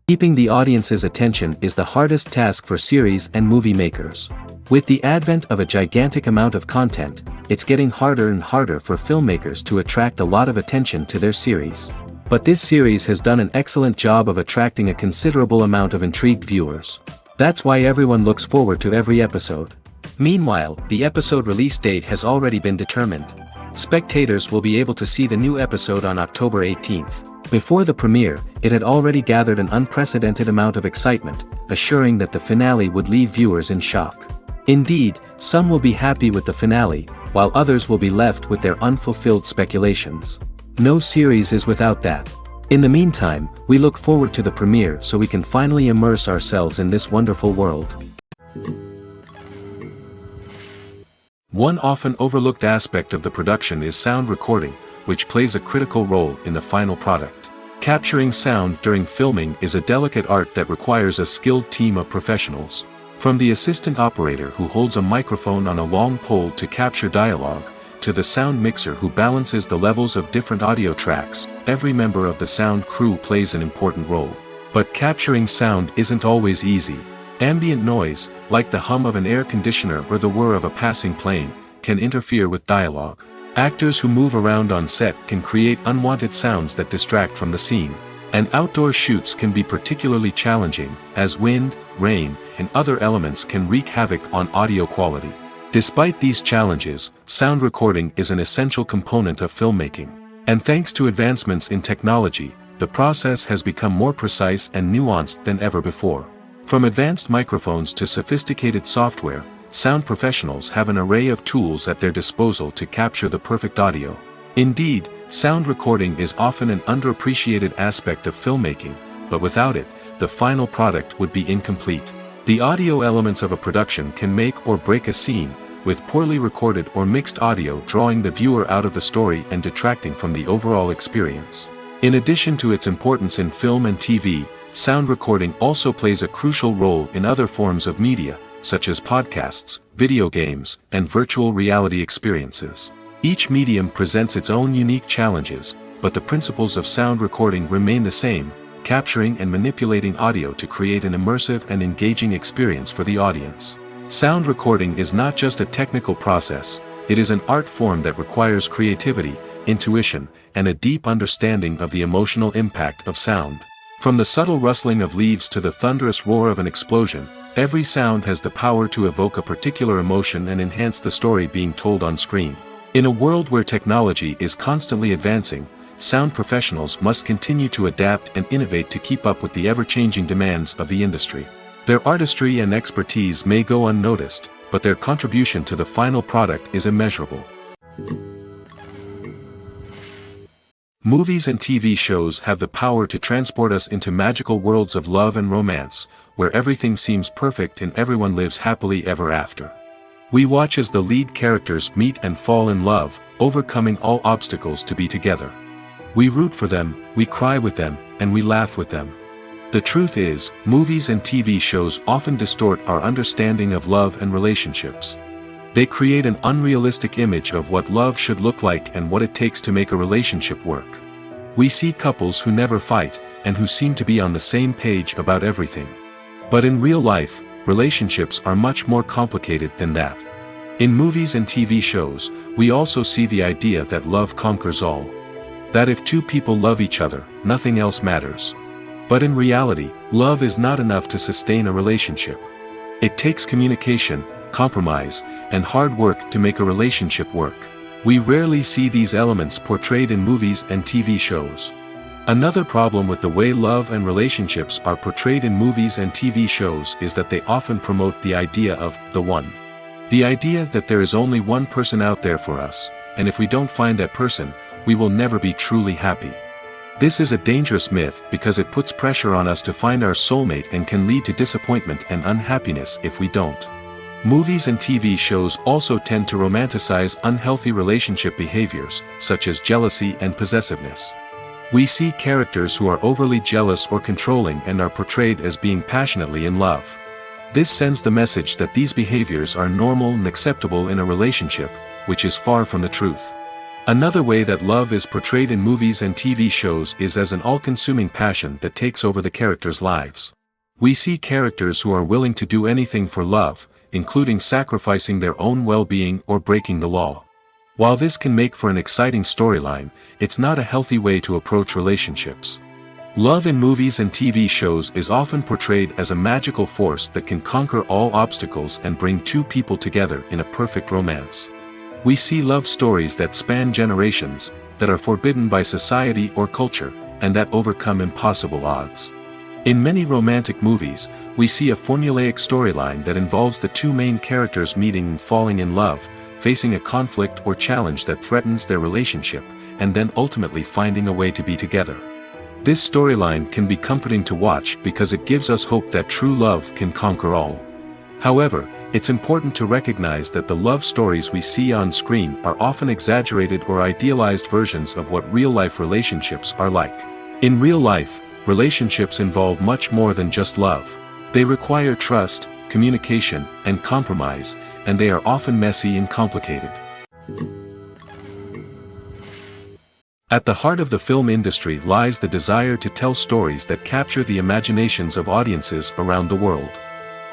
Keeping the audience's attention is the hardest task for series and movie makers. With the advent of a gigantic amount of content, it's getting harder and harder for filmmakers to attract a lot of attention to their series. But this series has done an excellent job of attracting a considerable amount of intrigued viewers. That's why everyone looks forward to every episode. Meanwhile, the episode release date has already been determined. Spectators will be able to see the new episode on October 18th. Before the premiere, it had already gathered an unprecedented amount of excitement, assuring that the finale would leave viewers in shock. Indeed, some will be happy with the finale, while others will be left with their unfulfilled speculations. No series is without that. In the meantime, we look forward to the premiere so we can finally immerse ourselves in this wonderful world. One often overlooked aspect of the production is sound recording, which plays a critical role in the final product. Capturing sound during filming is a delicate art that requires a skilled team of professionals. From the assistant operator who holds a microphone on a long pole to capture dialogue, to the sound mixer who balances the levels of different audio tracks, every member of the sound crew plays an important role. But capturing sound isn't always easy. Ambient noise, like the hum of an air conditioner or the whir of a passing plane, can interfere with dialogue. Actors who move around on set can create unwanted sounds that distract from the scene. And outdoor shoots can be particularly challenging, as wind, rain, and other elements can wreak havoc on audio quality. Despite these challenges, sound recording is an essential component of filmmaking. And thanks to advancements in technology, the process has become more precise and nuanced than ever before. From advanced microphones to sophisticated software, sound professionals have an array of tools at their disposal to capture the perfect audio. Indeed, sound recording is often an underappreciated aspect of filmmaking, but without it, the final product would be incomplete. The audio elements of a production can make or break a scene, with poorly recorded or mixed audio drawing the viewer out of the story and detracting from the overall experience. In addition to its importance in film and TV, sound recording also plays a crucial role in other forms of media, such as podcasts, video games, and virtual reality experiences. Each medium presents its own unique challenges, but the principles of sound recording remain the same, capturing and manipulating audio to create an immersive and engaging experience for the audience. Sound recording is not just a technical process, it is an art form that requires creativity, intuition, and a deep understanding of the emotional impact of sound. From the subtle rustling of leaves to the thunderous roar of an explosion, every sound has the power to evoke a particular emotion and enhance the story being told on screen. In a world where technology is constantly advancing, sound professionals must continue to adapt and innovate to keep up with the ever-changing demands of the industry. Their artistry and expertise may go unnoticed, but their contribution to the final product is immeasurable. Movies and TV shows have the power to transport us into magical worlds of love and romance, where everything seems perfect and everyone lives happily ever after. We watch as the lead characters meet and fall in love, overcoming all obstacles to be together. We root for them, we cry with them, and we laugh with them. The truth is, movies and TV shows often distort our understanding of love and relationships. They create an unrealistic image of what love should look like and what it takes to make a relationship work. We see couples who never fight, and who seem to be on the same page about everything. But in real life, relationships are much more complicated than that. In movies and TV shows, we also see the idea that love conquers all. That if two people love each other, nothing else matters. But in reality, love is not enough to sustain a relationship. It takes communication, compromise, and hard work to make a relationship work. We rarely see these elements portrayed in movies and TV shows. Another problem with the way love and relationships are portrayed in movies and TV shows is that they often promote the idea of the one. The idea that there is only one person out there for us, and if we don't find that person, we will never be truly happy. This is a dangerous myth because it puts pressure on us to find our soulmate and can lead to disappointment and unhappiness if we don't. Movies and TV shows also tend to romanticize unhealthy relationship behaviors, such as jealousy and possessiveness. We see characters who are overly jealous or controlling and are portrayed as being passionately in love. This sends the message that these behaviors are normal and acceptable in a relationship, which is far from the truth. Another way that love is portrayed in movies and TV shows is as an all-consuming passion that takes over the characters' lives. We see characters who are willing to do anything for love, including sacrificing their own well-being or breaking the law. While this can make for an exciting storyline, it's not a healthy way to approach relationships. Love in movies and TV shows is often portrayed as a magical force that can conquer all obstacles and bring two people together in a perfect romance. We see love stories that span generations, that are forbidden by society or culture, and that overcome impossible odds. In many romantic movies, we see a formulaic storyline that involves the two main characters meeting and falling in love, facing a conflict or challenge that threatens their relationship, and then ultimately finding a way to be together. This storyline can be comforting to watch because it gives us hope that true love can conquer all. However, it's important to recognize that the love stories we see on screen are often exaggerated or idealized versions of what real-life relationships are like. In real life, relationships involve much more than just love. They require trust, communication, and compromise, and they are often messy and complicated. At the heart of the film industry lies the desire to tell stories that capture the imaginations of audiences around the world.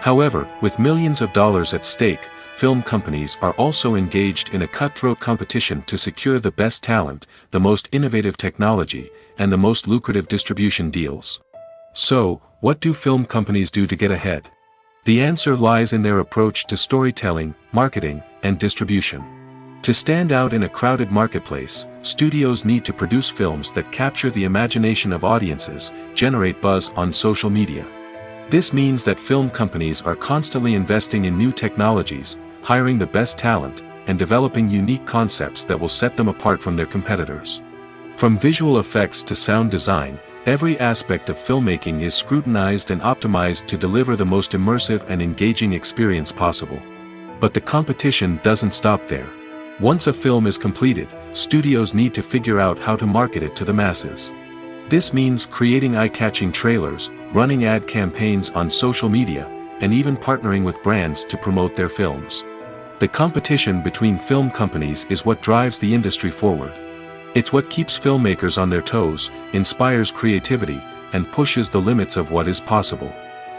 However, with millions of dollars at stake, film companies are also engaged in a cutthroat competition to secure the best talent, the most innovative technology, and the most lucrative distribution deals. So, what do film companies do to get ahead? The answer lies in their approach to storytelling, marketing, and distribution. To stand out in a crowded marketplace, studios need to produce films that capture the imagination of audiences, generate buzz on social media. This means that film companies are constantly investing in new technologies, hiring the best talent, and developing unique concepts that will set them apart from their competitors. From visual effects to sound design, every aspect of filmmaking is scrutinized and optimized to deliver the most immersive and engaging experience possible. But the competition doesn't stop there. Once a film is completed, studios need to figure out how to market it to the masses. This means creating eye-catching trailers, running ad campaigns on social media, and even partnering with brands to promote their films. The competition between film companies is what drives the industry forward. It's what keeps filmmakers on their toes, inspires creativity, and pushes the limits of what is possible.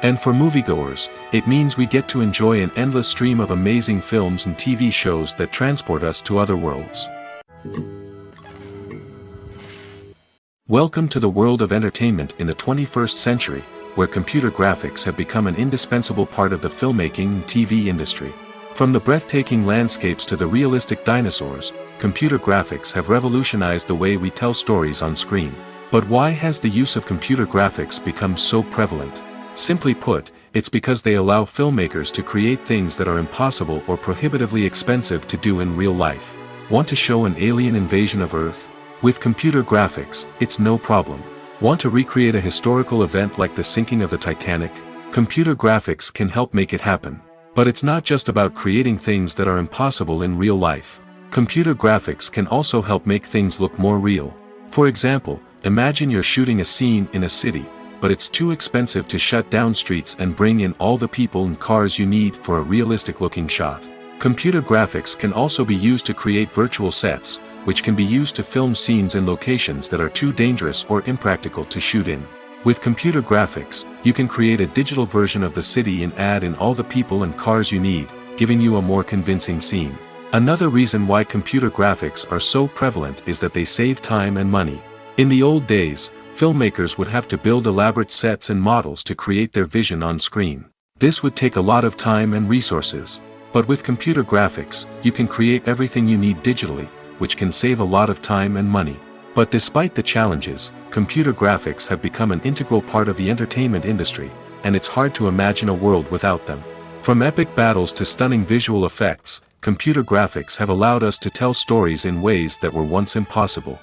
And for moviegoers, it means we get to enjoy an endless stream of amazing films and TV shows that transport us to other worlds. Welcome to the world of entertainment in the 21st century, where computer graphics have become an indispensable part of the filmmaking and TV industry. From the breathtaking landscapes to the realistic dinosaurs, computer graphics have revolutionized the way we tell stories on screen. But why has the use of computer graphics become so prevalent? Simply put, it's because they allow filmmakers to create things that are impossible or prohibitively expensive to do in real life. Want to show an alien invasion of Earth? With computer graphics, it's no problem. Want to recreate a historical event like the sinking of the Titanic? Computer graphics can help make it happen. But it's not just about creating things that are impossible in real life. Computer graphics can also help make things look more real. For example, imagine you're shooting a scene in a city, but it's too expensive to shut down streets and bring in all the people and cars you need for a realistic-looking shot. Computer graphics can also be used to create virtual sets, which can be used to film scenes in locations that are too dangerous or impractical to shoot in. With computer graphics, you can create a digital version of the city and add in all the people and cars you need, giving you a more convincing scene. Another reason why computer graphics are so prevalent is that they save time and money. In the old days, filmmakers would have to build elaborate sets and models to create their vision on screen. This would take a lot of time and resources. But with computer graphics, you can create everything you need digitally, which can save a lot of time and money. But despite the challenges, computer graphics have become an integral part of the entertainment industry, and it's hard to imagine a world without them. From epic battles to stunning visual effects, computer graphics have allowed us to tell stories in ways that were once impossible.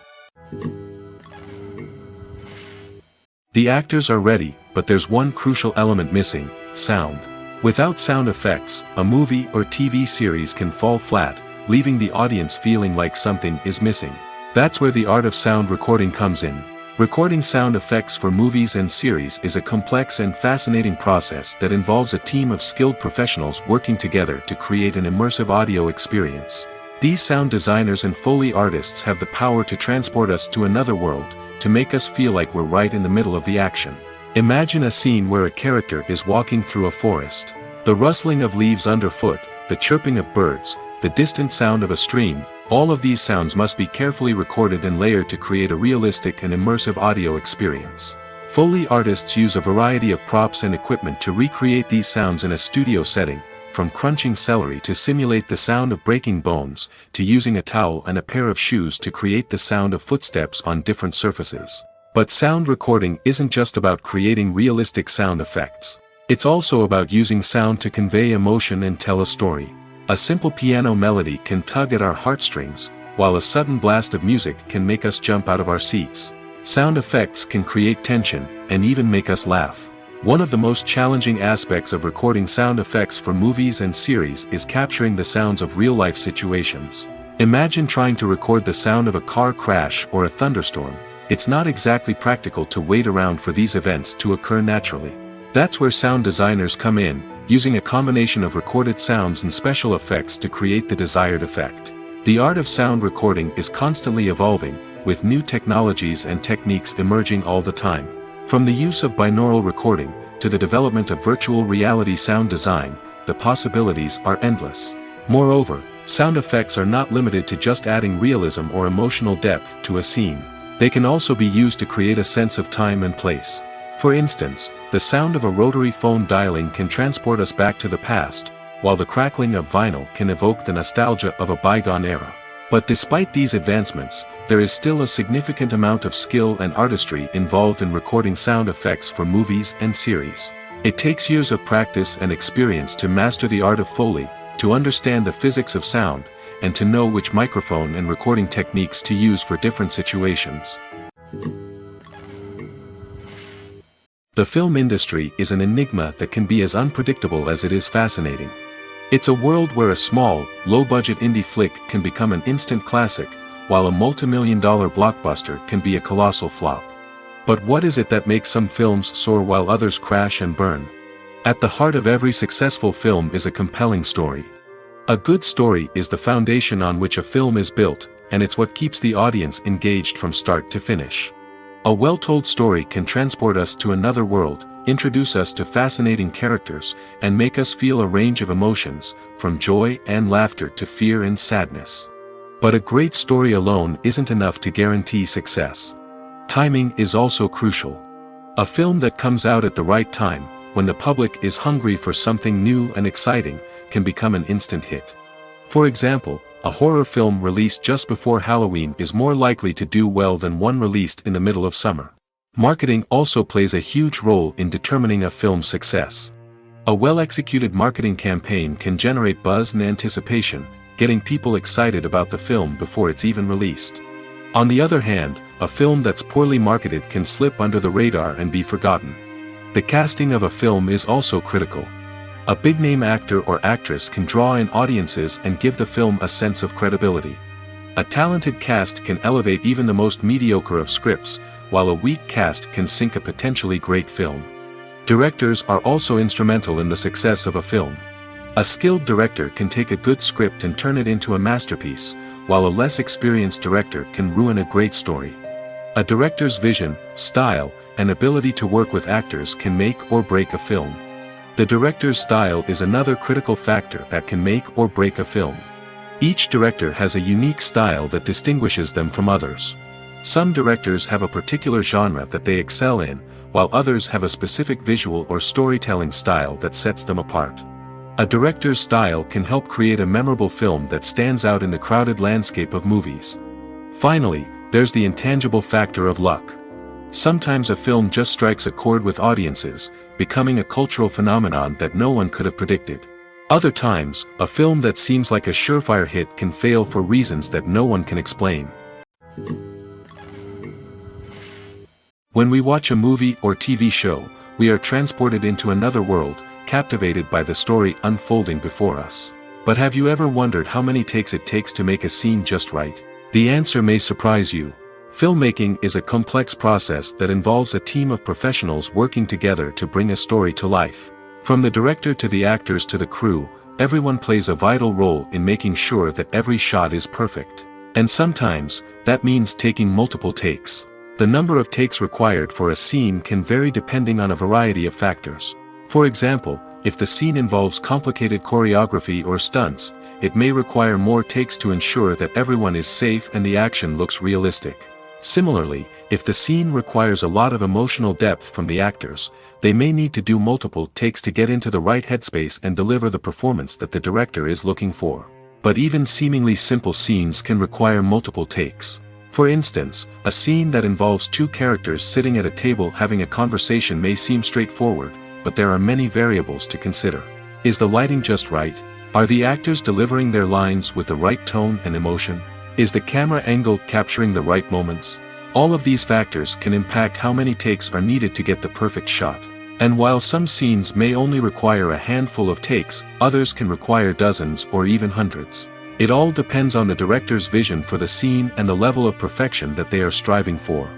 The actors are ready, but there's one crucial element missing: sound. Without sound effects, a movie or TV series can fall flat, leaving the audience feeling like something is missing. That's where the art of sound recording comes in. Recording sound effects for movies and series is a complex and fascinating process that involves a team of skilled professionals working together to create an immersive audio experience. These sound designers and Foley artists have the power to transport us to another world, to make us feel like we're right in the middle of the action. Imagine a scene where a character is walking through a forest. The rustling of leaves underfoot, the chirping of birds, the distant sound of a stream, all of these sounds must be carefully recorded and layered to create a realistic and immersive audio experience. Foley artists use a variety of props and equipment to recreate these sounds in a studio setting, from crunching celery to simulate the sound of breaking bones, to using a towel and a pair of shoes to create the sound of footsteps on different surfaces. But sound recording isn't just about creating realistic sound effects. It's also about using sound to convey emotion and tell a story. A simple piano melody can tug at our heartstrings, while a sudden blast of music can make us jump out of our seats. Sound effects can create tension, and even make us laugh. One of the most challenging aspects of recording sound effects for movies and series is capturing the sounds of real-life situations. Imagine trying to record the sound of a car crash or a thunderstorm. It's not exactly practical to wait around for these events to occur naturally. That's where sound designers come in, using a combination of recorded sounds and special effects to create the desired effect. The art of sound recording is constantly evolving, with new technologies and techniques emerging all the time. From the use of binaural recording, to the development of virtual reality sound design, the possibilities are endless. Moreover, sound effects are not limited to just adding realism or emotional depth to a scene. They can also be used to create a sense of time and place. For instance, the sound of a rotary phone dialing can transport us back to the past, while the crackling of vinyl can evoke the nostalgia of a bygone era. But despite these advancements, there is still a significant amount of skill and artistry involved in recording sound effects for movies and series. It takes years of practice and experience to master the art of Foley, to understand the physics of sound, and to know which microphone and recording techniques to use for different situations. The film industry is an enigma that can be as unpredictable as it is fascinating. It's a world where a small, low-budget indie flick can become an instant classic, while a multi-million-dollar blockbuster can be a colossal flop. But what is it that makes some films soar while others crash and burn? At the heart of every successful film is a compelling story. A good story is the foundation on which a film is built, and it's what keeps the audience engaged from start to finish. A well-told story can transport us to another world, introduce us to fascinating characters, and make us feel a range of emotions, from joy and laughter to fear and sadness. But a great story alone isn't enough to guarantee success. Timing is also crucial. A film that comes out at the right time, when the public is hungry for something new and exciting, can become an instant hit. For example, a horror film released just before Halloween is more likely to do well than one released in the middle of summer. Marketing also plays a huge role in determining a film's success. A well-executed marketing campaign can generate buzz and anticipation, getting people excited about the film before it's even released. On the other hand, a film that's poorly marketed can slip under the radar and be forgotten. The casting of a film is also critical. A big-name actor or actress can draw in audiences and give the film a sense of credibility. A talented cast can elevate even the most mediocre of scripts, while a weak cast can sink a potentially great film. Directors are also instrumental in the success of a film. A skilled director can take a good script and turn it into a masterpiece, while a less experienced director can ruin a great story. A director's vision, style, and ability to work with actors can make or break a film. The director's style is another critical factor that can make or break a film. Each director has a unique style that distinguishes them from others. Some directors have a particular genre that they excel in, while others have a specific visual or storytelling style that sets them apart. A director's style can help create a memorable film that stands out in the crowded landscape of movies. Finally, there's the intangible factor of luck. Sometimes a film just strikes a chord with audiences, becoming a cultural phenomenon that no one could have predicted. Other times, a film that seems like a surefire hit can fail for reasons that no one can explain. When we watch a movie or TV show, we are transported into another world, captivated by the story unfolding before us. But have you ever wondered how many takes it takes to make a scene just right? The answer may surprise you. Filmmaking is a complex process that involves a team of professionals working together to bring a story to life. From the director to the actors to the crew, everyone plays a vital role in making sure that every shot is perfect. And sometimes, that means taking multiple takes. The number of takes required for a scene can vary depending on a variety of factors. For example, if the scene involves complicated choreography or stunts, it may require more takes to ensure that everyone is safe and the action looks realistic. Similarly, if the scene requires a lot of emotional depth from the actors, they may need to do multiple takes to get into the right headspace and deliver the performance that the director is looking for. But even seemingly simple scenes can require multiple takes. For instance, a scene that involves two characters sitting at a table having a conversation may seem straightforward, but there are many variables to consider. Is the lighting just right? Are the actors delivering their lines with the right tone and emotion? Is the camera angle capturing the right moments? All of these factors can impact how many takes are needed to get the perfect shot. And while some scenes may only require a handful of takes, others can require dozens or even hundreds. It all depends on the director's vision for the scene and the level of perfection that they are striving for.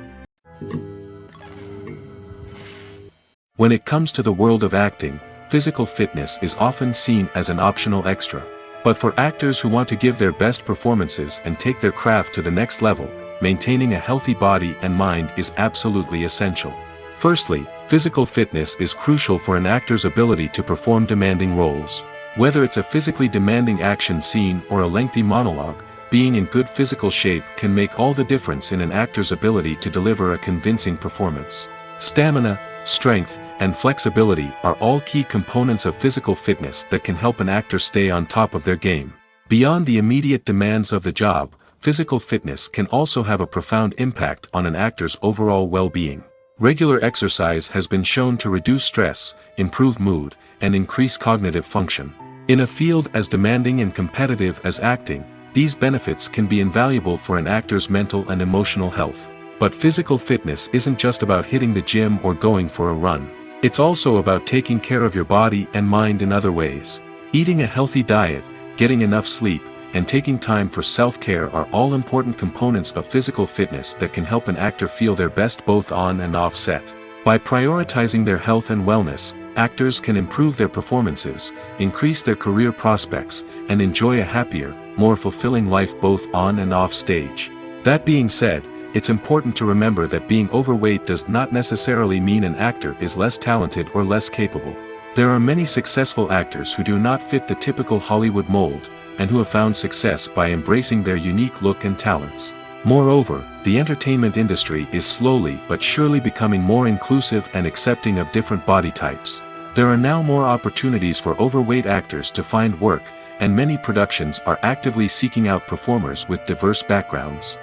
When it comes to the world of acting, physical fitness is often seen as an optional extra. But for actors who want to give their best performances and take their craft to the next level, maintaining a healthy body and mind is absolutely essential. Firstly, physical fitness is crucial for an actor's ability to perform demanding roles. Whether it's a physically demanding action scene or a lengthy monologue, being in good physical shape can make all the difference in an actor's ability to deliver a convincing performance. Stamina, strength, and flexibility are all key components of physical fitness that can help an actor stay on top of their game. Beyond the immediate demands of the job, physical fitness can also have a profound impact on an actor's overall well-being. Regular exercise has been shown to reduce stress, improve mood, and increase cognitive function. In a field as demanding and competitive as acting, these benefits can be invaluable for an actor's mental and emotional health. But physical fitness isn't just about hitting the gym or going for a run. It's also about taking care of your body and mind in other ways. Eating a healthy diet, getting enough sleep, and taking time for self-care are all important components of physical fitness that can help an actor feel their best both on and off set. By prioritizing their health and wellness, actors can improve their performances, increase their career prospects, and enjoy a happier, more fulfilling life both on and off stage. That being said, it's important to remember that being overweight does not necessarily mean an actor is less talented or less capable. There are many successful actors who do not fit the typical Hollywood mold, and who have found success by embracing their unique look and talents. Moreover, the entertainment industry is slowly but surely becoming more inclusive and accepting of different body types. There are now more opportunities for overweight actors to find work, and many productions are actively seeking out performers with diverse backgrounds.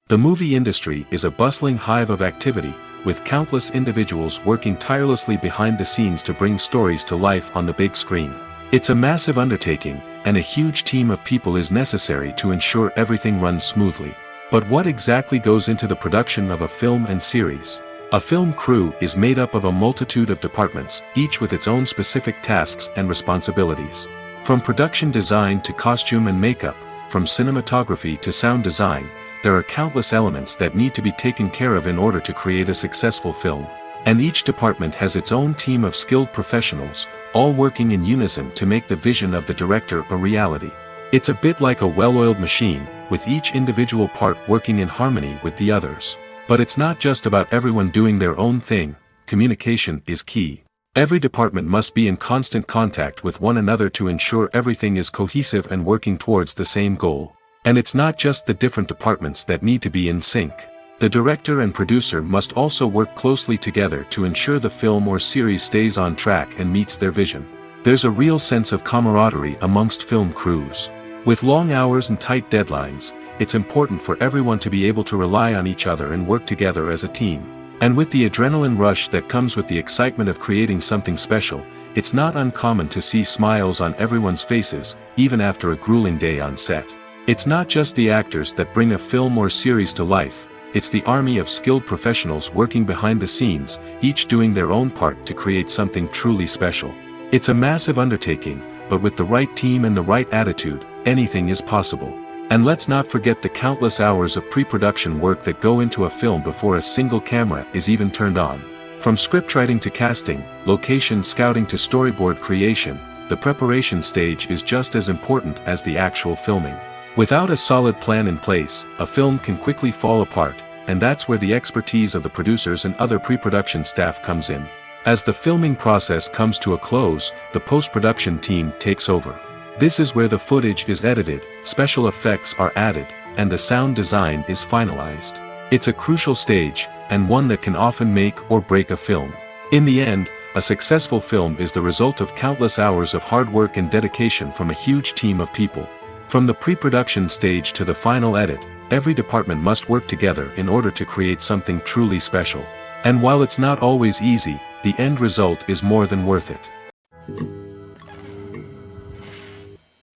The movie industry is a bustling hive of activity, with countless individuals working tirelessly behind the scenes to bring stories to life on the big screen. It's a massive undertaking, and a huge team of people is necessary to ensure everything runs smoothly. But what exactly goes into the production of a film and series? A film crew is made up of a multitude of departments, each with its own specific tasks and responsibilities. From production design to costume and makeup, from cinematography to sound design, there are countless elements that need to be taken care of in order to create a successful film. And each department has its own team of skilled professionals, all working in unison to make the vision of the director a reality. It's a bit like a well-oiled machine, with each individual part working in harmony with the others. But it's not just about everyone doing their own thing. Communication is key. Every department must be in constant contact with one another to ensure everything is cohesive and working towards the same goal. And it's not just the different departments that need to be in sync. The director and producer must also work closely together to ensure the film or series stays on track and meets their vision. There's a real sense of camaraderie amongst film crews. With long hours and tight deadlines, it's important for everyone to be able to rely on each other and work together as a team. And with the adrenaline rush that comes with the excitement of creating something special, it's not uncommon to see smiles on everyone's faces, even after a grueling day on set. It's not just the actors that bring a film or series to life, it's the army of skilled professionals working behind the scenes, each doing their own part to create something truly special. It's a massive undertaking, but with the right team and the right attitude, anything is possible. And let's not forget the countless hours of pre-production work that go into a film before a single camera is even turned on. From scriptwriting to casting, location scouting to storyboard creation, the preparation stage is just as important as the actual filming. Without a solid plan in place, a film can quickly fall apart, and that's where the expertise of the producers and other pre-production staff comes in. As the filming process comes to a close, the post-production team takes over. This is where the footage is edited, special effects are added, and the sound design is finalized. It's a crucial stage, and one that can often make or break a film. In the end, a successful film is the result of countless hours of hard work and dedication from a huge team of people. From the pre-production stage to the final edit, every department must work together in order to create something truly special. And while it's not always easy, the end result is more than worth it.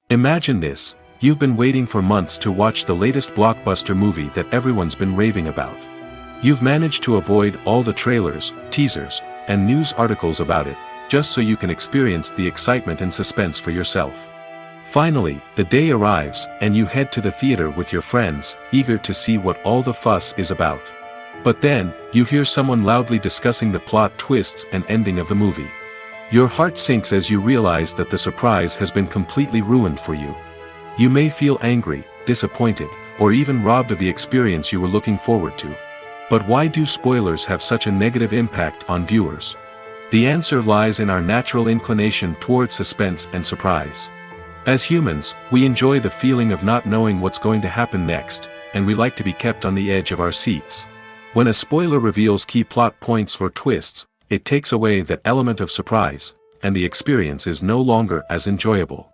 Imagine this: you've been waiting for months to watch the latest blockbuster movie that everyone's been raving about. You've managed to avoid all the trailers, teasers, and news articles about it, just so you can experience the excitement and suspense for yourself. Finally, the day arrives, and you head to the theater with your friends, eager to see what all the fuss is about. But then, you hear someone loudly discussing the plot twists and ending of the movie. Your heart sinks as you realize that the surprise has been completely ruined for you. You may feel angry, disappointed, or even robbed of the experience you were looking forward to. But why do spoilers have such a negative impact on viewers? The answer lies in our natural inclination towards suspense and surprise. As humans, we enjoy the feeling of not knowing what's going to happen next, and we like to be kept on the edge of our seats. When a spoiler reveals key plot points or twists, it takes away that element of surprise, and the experience is no longer as enjoyable.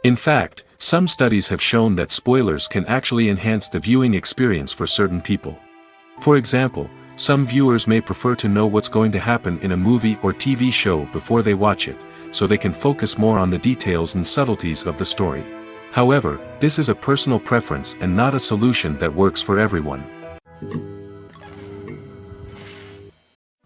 In fact, some studies have shown that spoilers can actually enhance the viewing experience for certain people. For example, some viewers may prefer to know what's going to happen in a movie or TV show before they watch it, so they can focus more on the details and subtleties of the story. However, this is a personal preference and not a solution that works for everyone.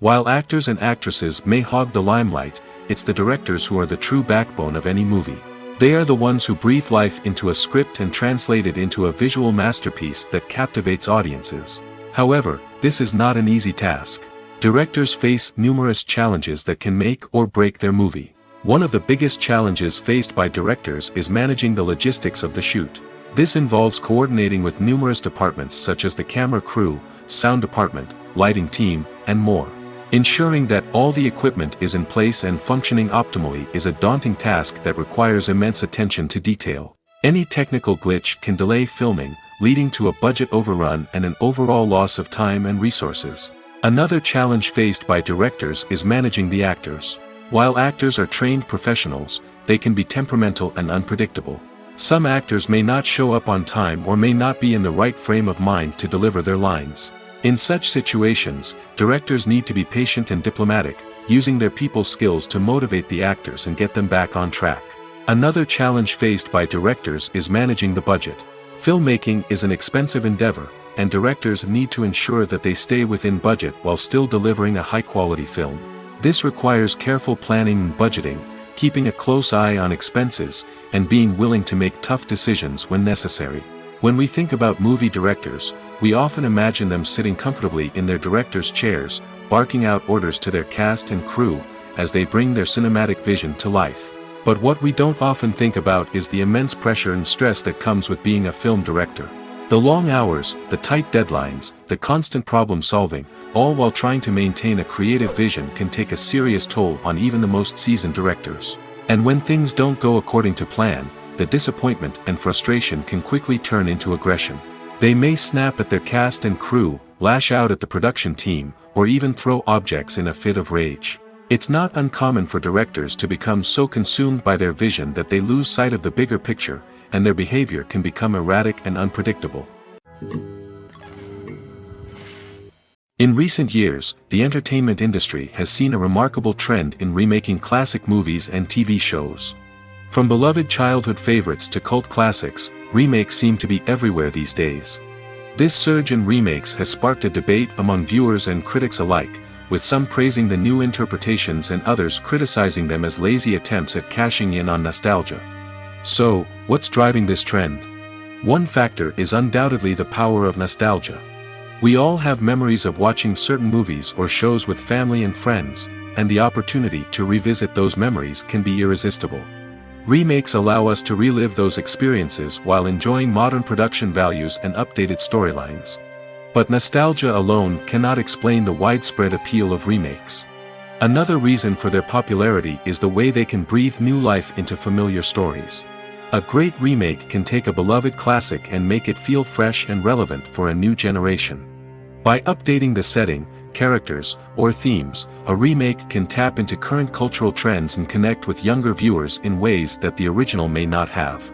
While actors and actresses may hog the limelight, it's the directors who are the true backbone of any movie. They are the ones who breathe life into a script and translate it into a visual masterpiece that captivates audiences. However, this is not an easy task. Directors face numerous challenges that can make or break their movie. One of the biggest challenges faced by directors is managing the logistics of the shoot. This involves coordinating with numerous departments such as the camera crew, sound department, lighting team, and more. Ensuring that all the equipment is in place and functioning optimally is a daunting task that requires immense attention to detail. Any technical glitch can delay filming, leading to a budget overrun and an overall loss of time and resources. Another challenge faced by directors is managing the actors. While actors are trained professionals, they can be temperamental and unpredictable. Some actors may not show up on time or may not be in the right frame of mind to deliver their lines. In such situations, directors need to be patient and diplomatic, using their people skills to motivate the actors and get them back on track. Another challenge faced by directors is managing the budget. Filmmaking is an expensive endeavor, and directors need to ensure that they stay within budget while still delivering a high-quality film. This requires careful planning and budgeting, keeping a close eye on expenses, and being willing to make tough decisions when necessary. When we think about movie directors, we often imagine them sitting comfortably in their director's chairs, barking out orders to their cast and crew, as they bring their cinematic vision to life. But what we don't often think about is the immense pressure and stress that comes with being a film director. The long hours, the tight deadlines, the constant problem solving, all while trying to maintain a creative vision can take a serious toll on even the most seasoned directors. And when things don't go according to plan, the disappointment and frustration can quickly turn into aggression. They may snap at their cast and crew, lash out at the production team, or even throw objects in a fit of rage. It's not uncommon for directors to become so consumed by their vision that they lose sight of the bigger picture, and their behavior can become erratic and unpredictable. In recent years, the entertainment industry has seen a remarkable trend in remaking classic movies and TV shows. From beloved childhood favorites to cult classics, remakes seem to be everywhere these days. This surge in remakes has sparked a debate among viewers and critics alike, with some praising the new interpretations and others criticizing them as lazy attempts at cashing in on nostalgia. So, what's driving this trend? One factor is undoubtedly the power of nostalgia. We all have memories of watching certain movies or shows with family and friends, and the opportunity to revisit those memories can be irresistible. Remakes allow us to relive those experiences while enjoying modern production values and updated storylines. But nostalgia alone cannot explain the widespread appeal of remakes. Another reason for their popularity is the way they can breathe new life into familiar stories. A great remake can take a beloved classic and make it feel fresh and relevant for a new generation. By updating the setting, characters, or themes, a remake can tap into current cultural trends and connect with younger viewers in ways that the original may not have.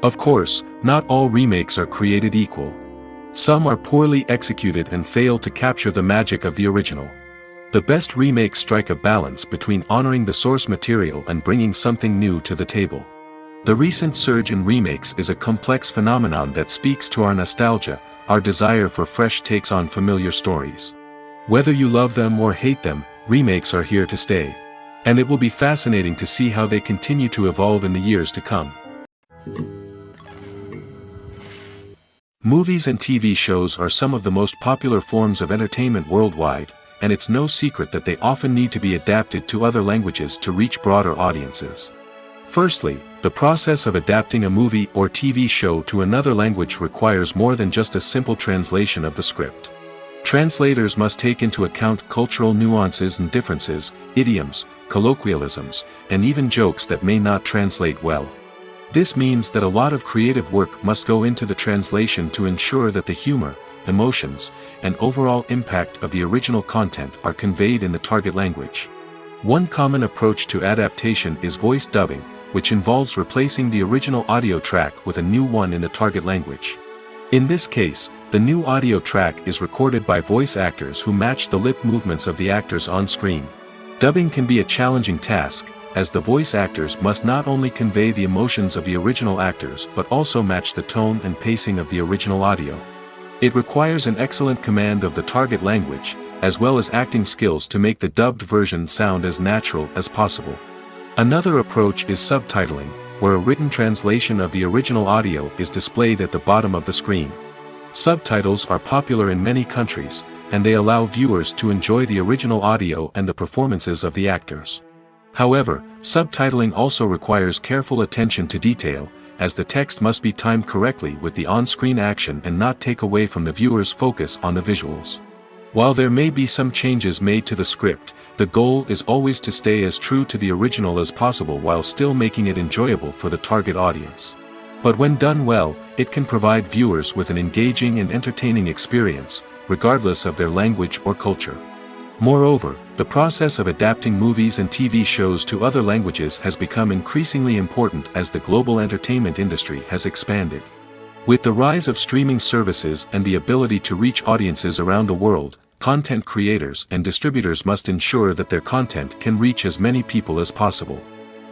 Of course, not all remakes are created equal. Some are poorly executed and fail to capture the magic of the original. The best remakes strike a balance between honoring the source material and bringing something new to the table. The recent surge in remakes is a complex phenomenon that speaks to our nostalgia, our desire for fresh takes on familiar stories. Whether you love them or hate them, remakes are here to stay. And it will be fascinating to see how they continue to evolve in the years to come. Movies and TV shows are some of the most popular forms of entertainment worldwide, and it's no secret that they often need to be adapted to other languages to reach broader audiences. Firstly, the process of adapting a movie or TV show to another language requires more than just a simple translation of the script. Translators must take into account cultural nuances and differences, idioms, colloquialisms, and even jokes that may not translate well. This means that a lot of creative work must go into the translation to ensure that the humor, emotions, and overall impact of the original content are conveyed in the target language. One common approach to adaptation is voice dubbing, which involves replacing the original audio track with a new one in the target language. In this case, the new audio track is recorded by voice actors who match the lip movements of the actors on screen. Dubbing can be a challenging task, as the voice actors must not only convey the emotions of the original actors but also match the tone and pacing of the original audio. It requires an excellent command of the target language, as well as acting skills to make the dubbed version sound as natural as possible. Another approach is subtitling, where a written translation of the original audio is displayed at the bottom of the screen. Subtitles are popular in many countries, and they allow viewers to enjoy the original audio and the performances of the actors. However, subtitling also requires careful attention to detail, as the text must be timed correctly with the on-screen action and not take away from the viewer's focus on the visuals. While there may be some changes made to the script, the goal is always to stay as true to the original as possible while still making it enjoyable for the target audience. But when done well, it can provide viewers with an engaging and entertaining experience, regardless of their language or culture. Moreover, the process of adapting movies and TV shows to other languages has become increasingly important as the global entertainment industry has expanded. With the rise of streaming services and the ability to reach audiences around the world, content creators and distributors must ensure that their content can reach as many people as possible.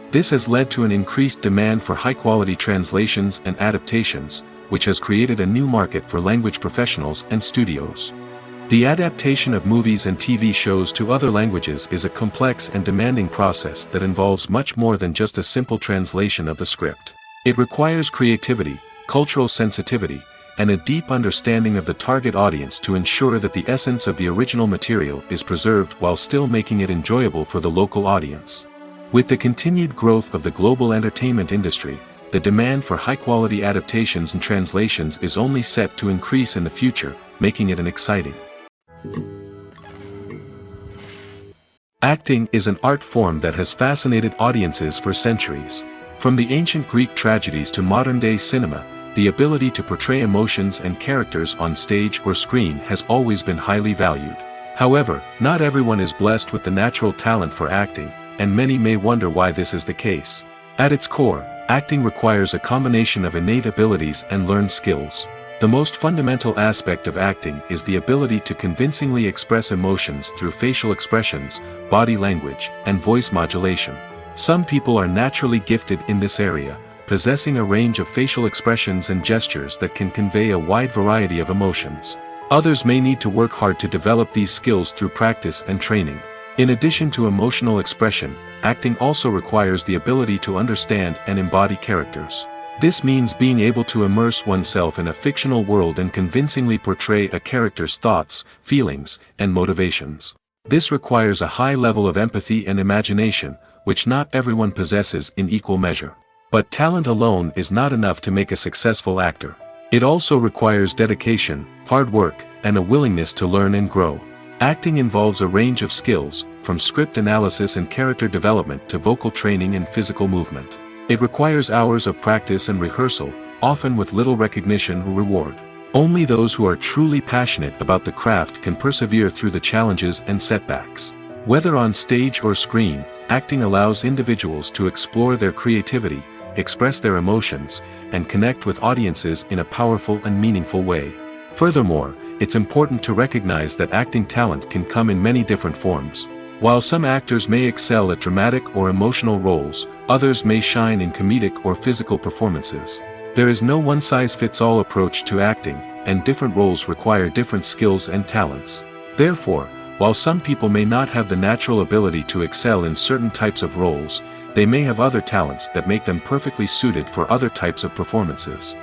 This has led to an increased demand for high-quality translations and adaptations, which has created a new market for language professionals and studios. The adaptation of movies and TV shows to other languages is a complex and demanding process that involves much more than just a simple translation of the script. It requires creativity, cultural sensitivity, and a deep understanding of the target audience to ensure that the essence of the original material is preserved while still making it enjoyable for the local audience. With the continued growth of the global entertainment industry, the demand for high-quality adaptations and translations is only set to increase in the future, making it an exciting. Acting is an art form that has fascinated audiences for centuries. From the ancient Greek tragedies to modern-day cinema, the ability to portray emotions and characters on stage or screen has always been highly valued. However, not everyone is blessed with the natural talent for acting, and many may wonder why this is the case. At its core, acting requires a combination of innate abilities and learned skills. The most fundamental aspect of acting is the ability to convincingly express emotions through facial expressions, body language, and voice modulation. Some people are naturally gifted in this area, possessing a range of facial expressions and gestures that can convey a wide variety of emotions. Others may need to work hard to develop these skills through practice and training. In addition to emotional expression, acting also requires the ability to understand and embody characters. This means being able to immerse oneself in a fictional world and convincingly portray a character's thoughts, feelings, and motivations. This requires a high level of empathy and imagination, which not everyone possesses in equal measure. But talent alone is not enough to make a successful actor. It also requires dedication, hard work, and a willingness to learn and grow. Acting involves a range of skills, from script analysis and character development to vocal training and physical movement. It requires hours of practice and rehearsal, often with little recognition or reward. Only those who are truly passionate about the craft can persevere through the challenges and setbacks. Whether on stage or screen, acting allows individuals to explore their creativity, express their emotions, and connect with audiences in a powerful and meaningful way. Furthermore, it's important to recognize that acting talent can come in many different forms. While some actors may excel at dramatic or emotional roles, others may shine in comedic or physical performances. There is no one-size-fits-all approach to acting, and different roles require different skills and talents. Therefore, while some people may not have the natural ability to excel in certain types of roles, they may have other talents that make them perfectly suited for other types of performances.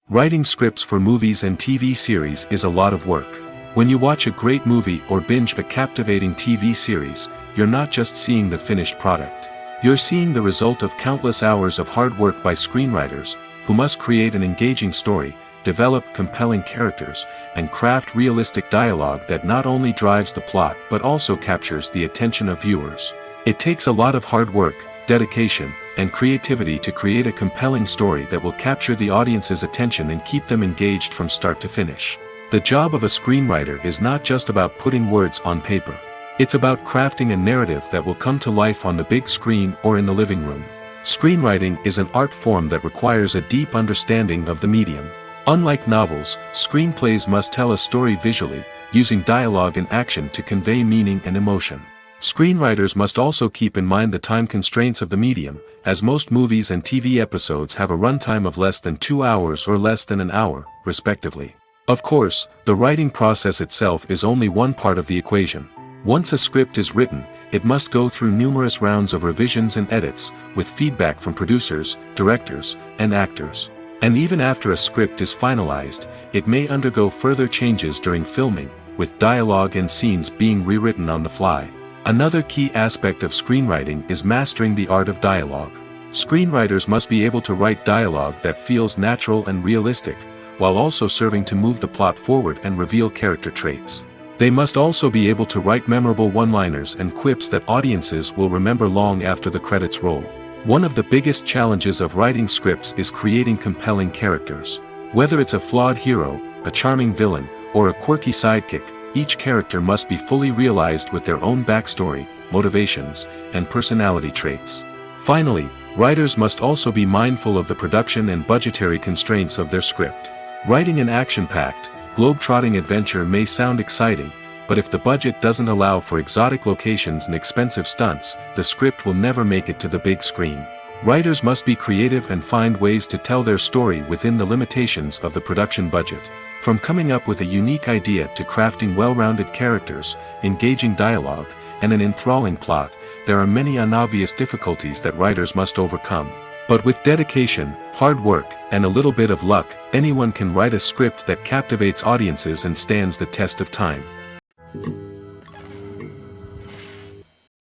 Writing scripts for movies and TV series is a lot of work. When you watch a great movie or binge a captivating TV series, you're not just seeing the finished product. You're seeing the result of countless hours of hard work by screenwriters, who must create an engaging story, develop compelling characters, and craft realistic dialogue that not only drives the plot but also captures the attention of viewers. It takes a lot of hard work, dedication, and creativity to create a compelling story that will capture the audience's attention and keep them engaged from start to finish. The job of a screenwriter is not just about putting words on paper. It's about crafting a narrative that will come to life on the big screen or in the living room. Screenwriting is an art form that requires a deep understanding of the medium. Unlike novels, screenplays must tell a story visually, using dialogue and action to convey meaning and emotion. Screenwriters must also keep in mind the time constraints of the medium, as most movies and TV episodes have a runtime of less than 2 hours or less than an hour, respectively. Of course, the writing process itself is only one part of the equation. Once a script is written, it must go through numerous rounds of revisions and edits, with feedback from producers, directors, and actors. And even after a script is finalized, it may undergo further changes during filming, with dialogue and scenes being rewritten on the fly. Another key aspect of screenwriting is mastering the art of dialogue. Screenwriters must be able to write dialogue that feels natural and realistic, while also serving to move the plot forward and reveal character traits. They must also be able to write memorable one-liners and quips that audiences will remember long after the credits roll. One of the biggest challenges of writing scripts is creating compelling characters. Whether it's a flawed hero, a charming villain, or a quirky sidekick, each character must be fully realized with their own backstory, motivations, and personality traits. Finally, writers must also be mindful of the production and budgetary constraints of their script. Writing an action-packed, globe-trotting adventure may sound exciting, but if the budget doesn't allow for exotic locations and expensive stunts, the script will never make it to the big screen. Writers must be creative and find ways to tell their story within the limitations of the production budget. From coming up with a unique idea to crafting well-rounded characters, engaging dialogue, and an enthralling plot, there are many unobvious difficulties that writers must overcome. But with dedication, hard work, and a little bit of luck, anyone can write a script that captivates audiences and stands the test of time.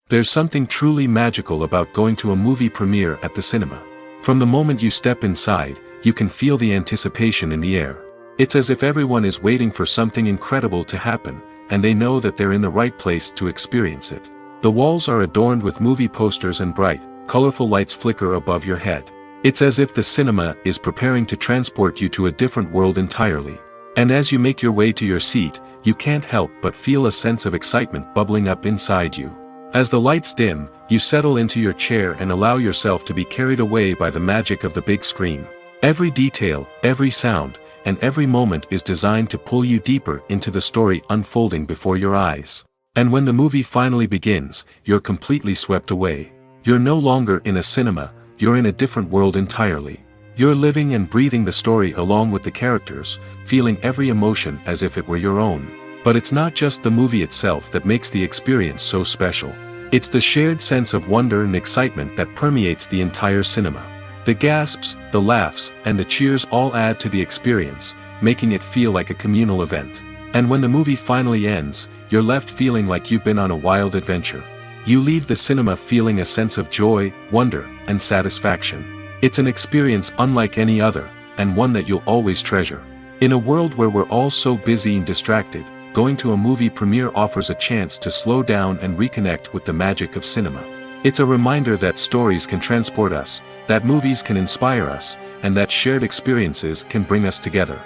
There's something truly magical about going to a movie premiere at the cinema. From the moment you step inside, you can feel the anticipation in the air. It's as if everyone is waiting for something incredible to happen, and they know that they're in the right place to experience it. The walls are adorned with movie posters and bright, colorful lights flicker above your head. It's as if the cinema is preparing to transport you to a different world entirely. And as you make your way to your seat, you can't help but feel a sense of excitement bubbling up inside you. As the lights dim, you settle into your chair and allow yourself to be carried away by the magic of the big screen. Every detail, every sound, and every moment is designed to pull you deeper into the story unfolding before your eyes. And when the movie finally begins, you're completely swept away. You're no longer in a cinema, you're in a different world entirely. You're living and breathing the story along with the characters, feeling every emotion as if it were your own. But it's not just the movie itself that makes the experience so special. It's the shared sense of wonder and excitement that permeates the entire cinema. The gasps, the laughs, and the cheers all add to the experience, making it feel like a communal event. And when the movie finally ends, you're left feeling like you've been on a wild adventure. You leave the cinema feeling a sense of joy, wonder, and satisfaction. It's an experience unlike any other, and one that you'll always treasure. In a world where we're all so busy and distracted, going to a movie premiere offers a chance to slow down and reconnect with the magic of cinema. It's a reminder that stories can transport us, that movies can inspire us, and that shared experiences can bring us together.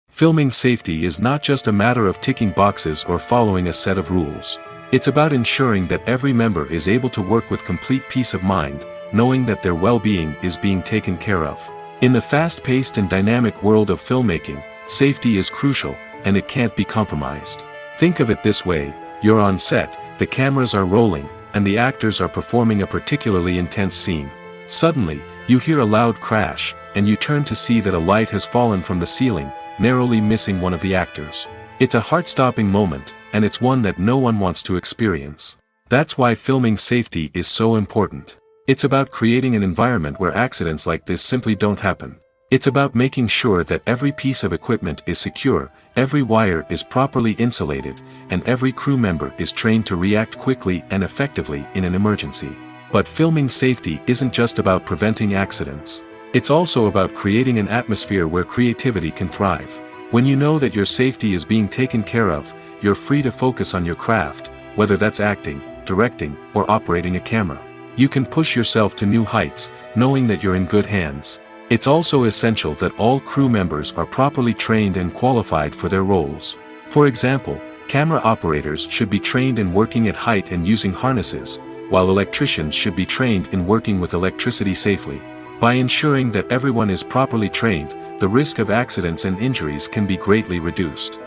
Filming safety is not just a matter of ticking boxes or following a set of rules. It's about ensuring that every member is able to work with complete peace of mind, knowing that their well-being is being taken care of. In the fast-paced and dynamic world of filmmaking, safety is crucial, and it can't be compromised. Think of it this way: you're on set, the cameras are rolling, and the actors are performing a particularly intense scene. Suddenly, you hear a loud crash, and you turn to see that a light has fallen from the ceiling, narrowly missing one of the actors. It's a heart-stopping moment, and it's one that no one wants to experience. That's why filming safety is so important. It's about creating an environment where accidents like this simply don't happen. It's about making sure that every piece of equipment is secure, every wire is properly insulated, and every crew member is trained to react quickly and effectively in an emergency. But filming safety isn't just about preventing accidents. It's also about creating an atmosphere where creativity can thrive. When you know that your safety is being taken care of, you're free to focus on your craft, whether that's acting, directing, or operating a camera. You can push yourself to new heights, knowing that you're in good hands. It's also essential that all crew members are properly trained and qualified for their roles. For example, camera operators should be trained in working at height and using harnesses, while electricians should be trained in working with electricity safely. By ensuring that everyone is properly trained, the risk of accidents and injuries can be greatly reduced.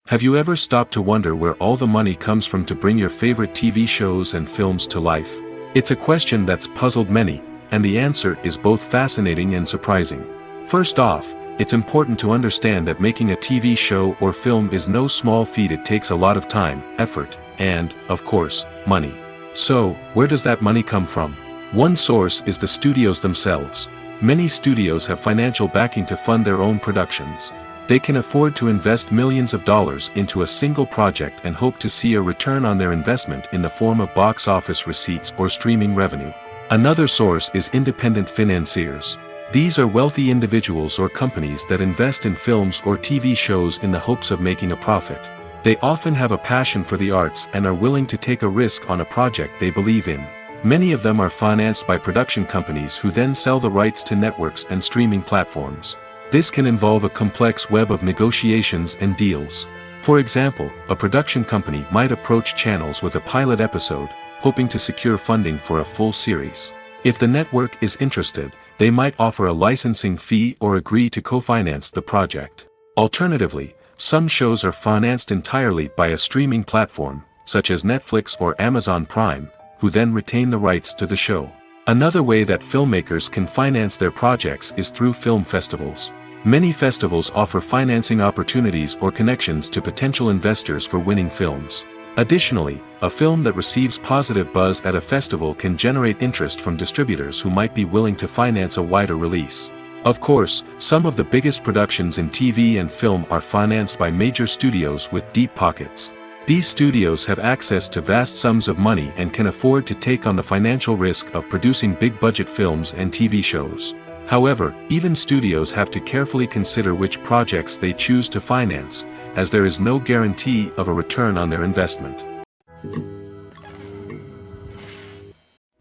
Have you ever stopped to wonder where all the money comes from to bring your favorite TV shows and films to life? It's a question that's puzzled many, and the answer is both fascinating and surprising. First off, it's important to understand that making a TV show or film is no small feat. It takes a lot of time, effort, and, of course, money. So, where does that money come from? One source is the studios themselves. Many studios have financial backing to fund their own productions. They can afford to invest millions of dollars into a single project and hope to see a return on their investment in the form of box office receipts or streaming revenue. Another source is independent financiers. These are wealthy individuals or companies that invest in films or TV shows in the hopes of making a profit. They often have a passion for the arts and are willing to take a risk on a project they believe in. Many of them are financed by production companies who then sell the rights to networks and streaming platforms. This can involve a complex web of negotiations and deals. For example, a production company might approach channels with a pilot episode, hoping to secure funding for a full series. If the network is interested, they might offer a licensing fee or agree to co-finance the project. Alternatively, some shows are financed entirely by a streaming platform, such as Netflix or Amazon Prime, who then retain the rights to the show. Another way that filmmakers can finance their projects is through film festivals. Many festivals offer financing opportunities or connections to potential investors for winning films. Additionally, a film that receives positive buzz at a festival can generate interest from distributors who might be willing to finance a wider release. Of course, some of the biggest productions in TV and film are financed by major studios with deep pockets. These studios have access to vast sums of money and can afford to take on the financial risk of producing big-budget films and TV shows. However, even studios have to carefully consider which projects they choose to finance, as there is no guarantee of a return on their investment.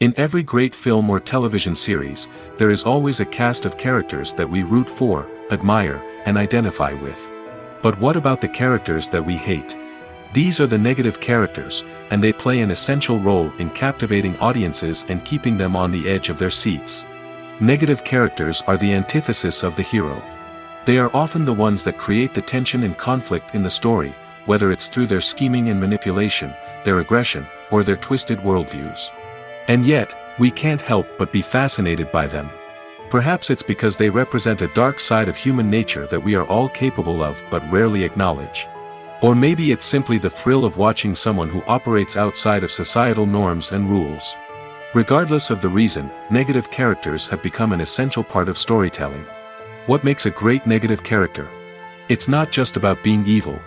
In every great film or television series, there is always a cast of characters that we root for, admire, and identify with. But what about the characters that we hate? These are the negative characters, and they play an essential role in captivating audiences and keeping them on the edge of their seats. Negative characters are the antithesis of the hero. They are often the ones that create the tension and conflict in the story, whether it's through their scheming and manipulation, their aggression, or their twisted worldviews. And yet, we can't help but be fascinated by them. Perhaps it's because they represent a dark side of human nature that we are all capable of but rarely acknowledge. Or maybe it's simply the thrill of watching someone who operates outside of societal norms and rules. Regardless of the reason, negative characters have become an essential part of storytelling. What makes a great negative character? It's not just about being evil.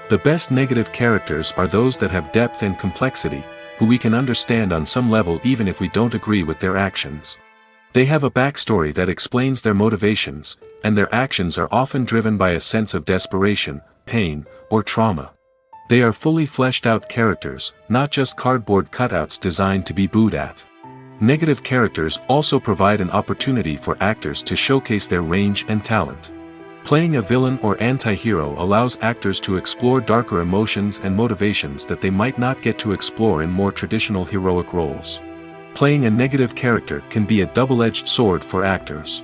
The best negative characters are those that have depth and complexity, who we can understand on some level even if we don't agree with their actions. They have a backstory that explains their motivations, and their actions are often driven by a sense of desperation, pain, or trauma. They are fully fleshed out characters, not just cardboard cutouts designed to be booed at. Negative characters also provide an opportunity for actors to showcase their range and talent. Playing a villain or anti-hero allows actors to explore darker emotions and motivations that they might not get to explore in more traditional heroic roles. Playing a negative character can be a double-edged sword for actors.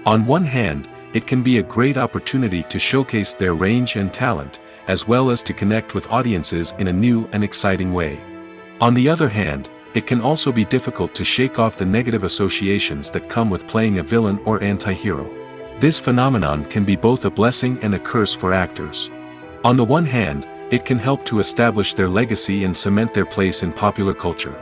On one hand, it can be a great opportunity to showcase their range and talent, as well as to connect with audiences in a new and exciting way. On the other hand, it can also be difficult to shake off the negative associations that come with playing a villain or anti-hero. This phenomenon can be both a blessing and a curse for actors. On the one hand, it can help to establish their legacy and cement their place in popular culture.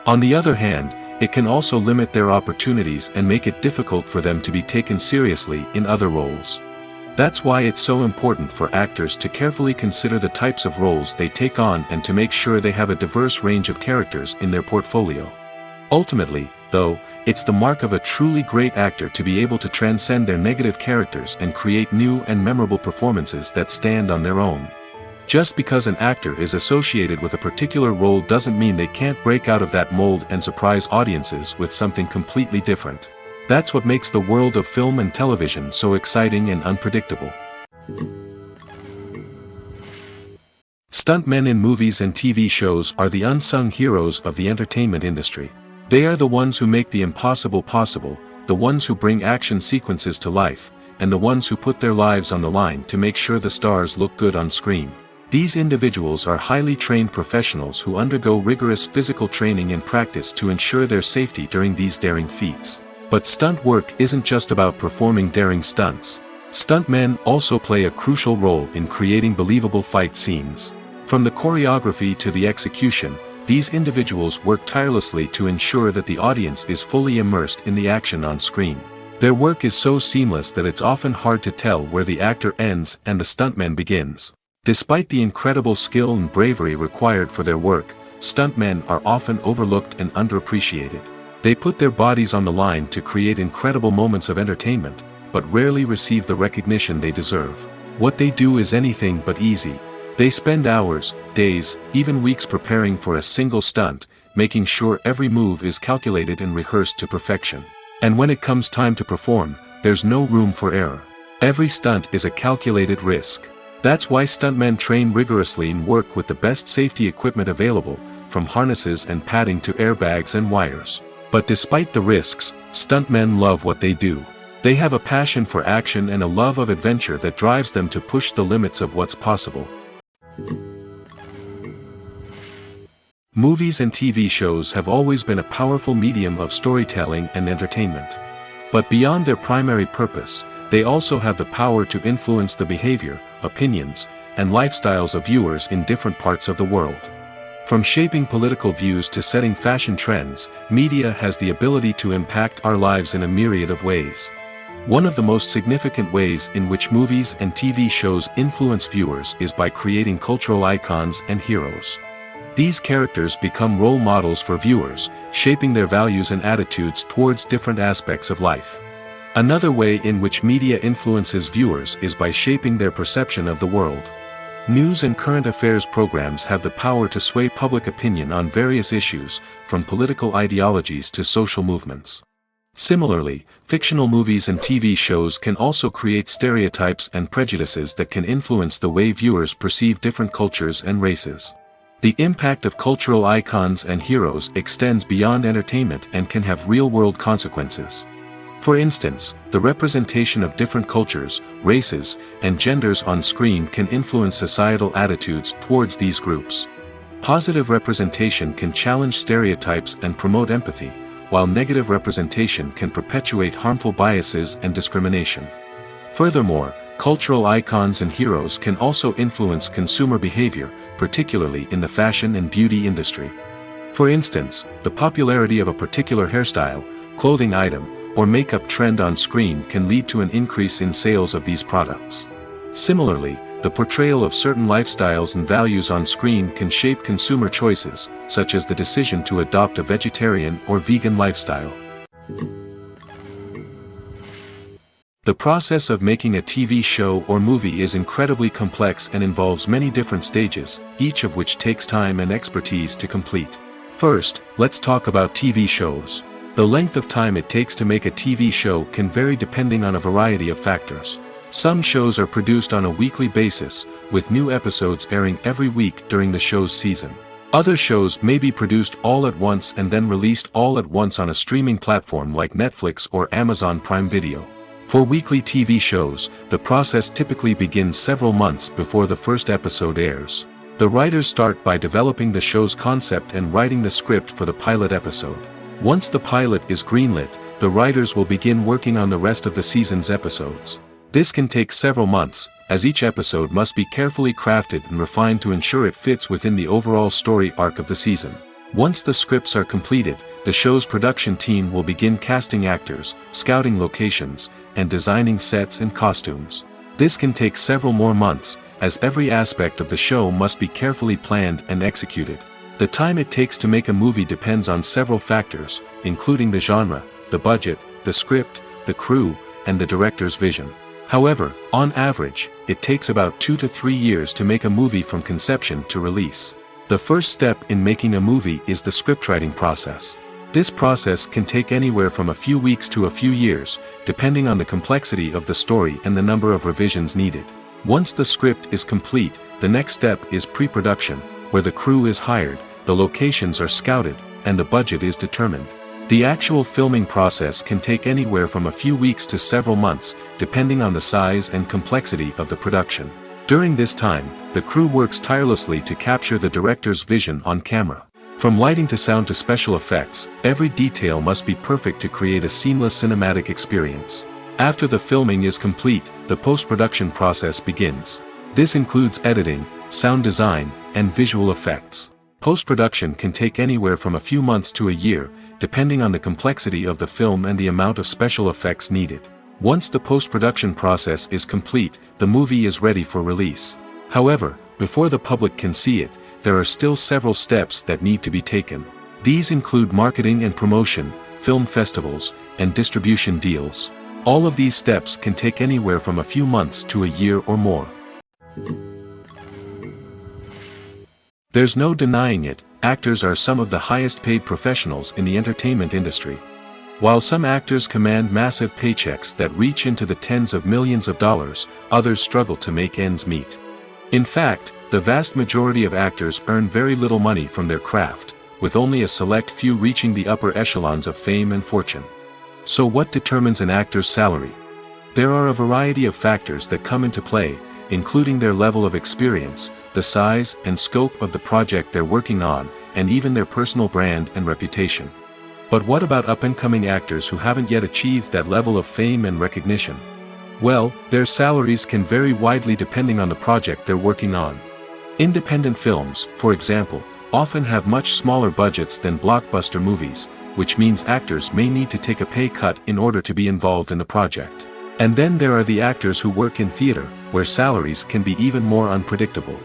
On the other hand, it can also limit their opportunities and make it difficult for them to be taken seriously in other roles. That's why it's so important for actors to carefully consider the types of roles they take on and to make sure they have a diverse range of characters in their portfolio. Ultimately, though, it's the mark of a truly great actor to be able to transcend their negative characters and create new and memorable performances that stand on their own. Just because an actor is associated with a particular role doesn't mean they can't break out of that mold and surprise audiences with something completely different. That's what makes the world of film and television so exciting and unpredictable. Stuntmen in movies and TV shows are the unsung heroes of the entertainment industry. They are the ones who make the impossible possible, the ones who bring action sequences to life, and the ones who put their lives on the line to make sure the stars look good on screen. These individuals are highly trained professionals who undergo rigorous physical training and practice to ensure their safety during these daring feats. But stunt work isn't just about performing daring stunts. Stuntmen also play a crucial role in creating believable fight scenes. From the choreography to the execution, these individuals work tirelessly to ensure that the audience is fully immersed in the action on screen. Their work is so seamless that it's often hard to tell where the actor ends and the stuntman begins. Despite the incredible skill and bravery required for their work, stuntmen are often overlooked and underappreciated. They put their bodies on the line to create incredible moments of entertainment, but rarely receive the recognition they deserve. What they do is anything but easy. They spend hours, days, even weeks preparing for a single stunt, making sure every move is calculated and rehearsed to perfection. And when it comes time to perform, there's no room for error. Every stunt is a calculated risk. That's why stuntmen train rigorously and work with the best safety equipment available, from harnesses and padding to airbags and wires. But despite the risks, stuntmen love what they do. They have a passion for action and a love of adventure that drives them to push the limits of what's possible. Movies and TV shows have always been a powerful medium of storytelling and entertainment. But beyond their primary purpose, they also have the power to influence the behavior, opinions, and lifestyles of viewers in different parts of the world. From shaping political views to setting fashion trends, media has the ability to impact our lives in a myriad of ways. One of the most significant ways in which movies and TV shows influence viewers is by creating cultural icons and heroes. These characters become role models for viewers, shaping their values and attitudes towards different aspects of life. Another way in which media influences viewers is by shaping their perception of the world. News and current affairs programs have the power to sway public opinion on various issues, from political ideologies to social movements. Similarly, fictional movies and TV shows can also create stereotypes and prejudices that can influence the way viewers perceive different cultures and races. The impact of cultural icons and heroes extends beyond entertainment and can have real-world consequences. For instance, the representation of different cultures, races, and genders on screen can influence societal attitudes towards these groups. Positive representation can challenge stereotypes and promote empathy, while negative representation can perpetuate harmful biases and discrimination. Furthermore, cultural icons and heroes can also influence consumer behavior, particularly in the fashion and beauty industry. For instance, the popularity of a particular hairstyle, clothing item, or makeup trend on screen can lead to an increase in sales of these products. Similarly, the portrayal of certain lifestyles and values on screen can shape consumer choices, such as the decision to adopt a vegetarian or vegan lifestyle. The process of making a TV show or movie is incredibly complex and involves many different stages, each of which takes time and expertise to complete. First, let's talk about TV shows. The length of time it takes to make a TV show can vary depending on a variety of factors. Some shows are produced on a weekly basis, with new episodes airing every week during the show's season. Other shows may be produced all at once and then released all at once on a streaming platform like Netflix or Amazon Prime Video. For weekly TV shows, the process typically begins several months before the first episode airs. The writers start by developing the show's concept and writing the script for the pilot episode. Once the pilot is greenlit, the writers will begin working on the rest of the season's episodes. This can take several months, as each episode must be carefully crafted and refined to ensure it fits within the overall story arc of the season. Once the scripts are completed, the show's production team will begin casting actors, scouting locations, and designing sets and costumes. This can take several more months, as every aspect of the show must be carefully planned and executed. The time it takes to make a movie depends on several factors, including the genre, the budget, the script, the crew, and the director's vision. However, on average, it takes about 2 to 3 years to make a movie from conception to release. The first step in making a movie is the scriptwriting process. This process can take anywhere from a few weeks to a few years, depending on the complexity of the story and the number of revisions needed. Once the script is complete, the next step is pre-production, where the crew is hired, the locations are scouted, and the budget is determined. The actual filming process can take anywhere from a few weeks to several months, depending on the size and complexity of the production. During this time, the crew works tirelessly to capture the director's vision on camera. From lighting to sound to special effects, every detail must be perfect to create a seamless cinematic experience. After the filming is complete, the post-production process begins. This includes editing, sound design, and visual effects. Post-production can take anywhere from a few months to a year, depending on the complexity of the film and the amount of special effects needed. Once the post-production process is complete, the movie is ready for release. However, before the public can see it, there are still several steps that need to be taken. These include marketing and promotion, film festivals, and distribution deals. All of these steps can take anywhere from a few months to a year or more. There's no denying it, actors are some of the highest paid professionals in the entertainment industry. While some actors command massive paychecks that reach into the tens of millions of dollars, others struggle to make ends meet. In fact, the vast majority of actors earn very little money from their craft, with only a select few reaching the upper echelons of fame and fortune. So what determines an actor's salary? There are a variety of factors that come into play, including their level of experience, the size and scope of the project they're working on, and even their personal brand and reputation. But what about up-and-coming actors who haven't yet achieved that level of fame and recognition? Well, their salaries can vary widely depending on the project they're working on. Independent films, for example, often have much smaller budgets than blockbuster movies, which means actors may need to take a pay cut in order to be involved in the project. And then there are the actors who work in theater, where salaries can be even more unpredictable.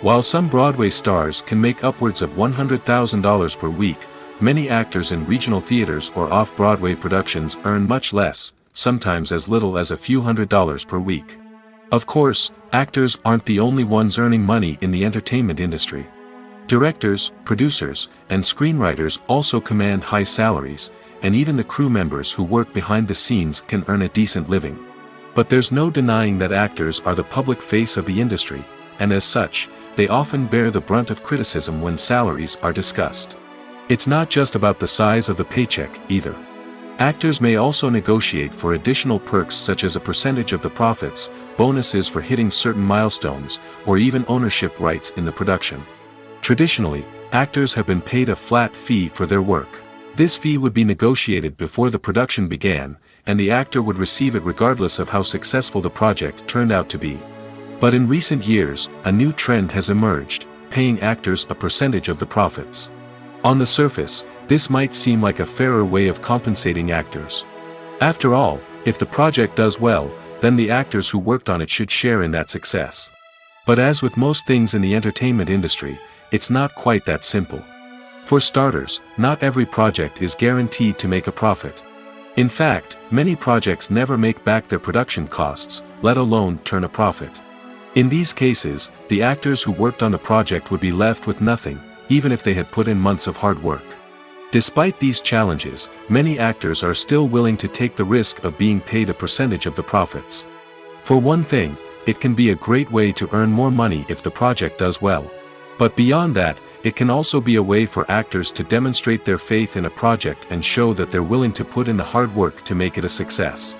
While some Broadway stars can make upwards of $100,000 per week, many actors in regional theaters or off-Broadway productions earn much less, sometimes as little as a few $100s per week. Of course, actors aren't the only ones earning money in the entertainment industry. Directors, producers, and screenwriters also command high salaries, and even the crew members who work behind the scenes can earn a decent living. But there's no denying that actors are the public face of the industry, and as such, they often bear the brunt of criticism when salaries are discussed. It's not just about the size of the paycheck, either. Actors may also negotiate for additional perks such as a percentage of the profits, bonuses for hitting certain milestones, or even ownership rights in the production. Traditionally, actors have been paid a flat fee for their work. This fee would be negotiated before the production began, and the actor would receive it regardless of how successful the project turned out to be. But in recent years, a new trend has emerged, paying actors a percentage of the profits. On the surface, this might seem like a fairer way of compensating actors. After all, if the project does well, then the actors who worked on it should share in that success. But as with most things in the entertainment industry, it's not quite that simple. For starters, not every project is guaranteed to make a profit. In fact, many projects never make back their production costs, let alone turn a profit. In these cases, the actors who worked on the project would be left with nothing, even if they had put in months of hard work. Despite these challenges, many actors are still willing to take the risk of being paid a percentage of the profits. For one thing, it can be a great way to earn more money if the project does well. But beyond that, it can also be a way for actors to demonstrate their faith in a project and show that they're willing to put in the hard work to make it a success.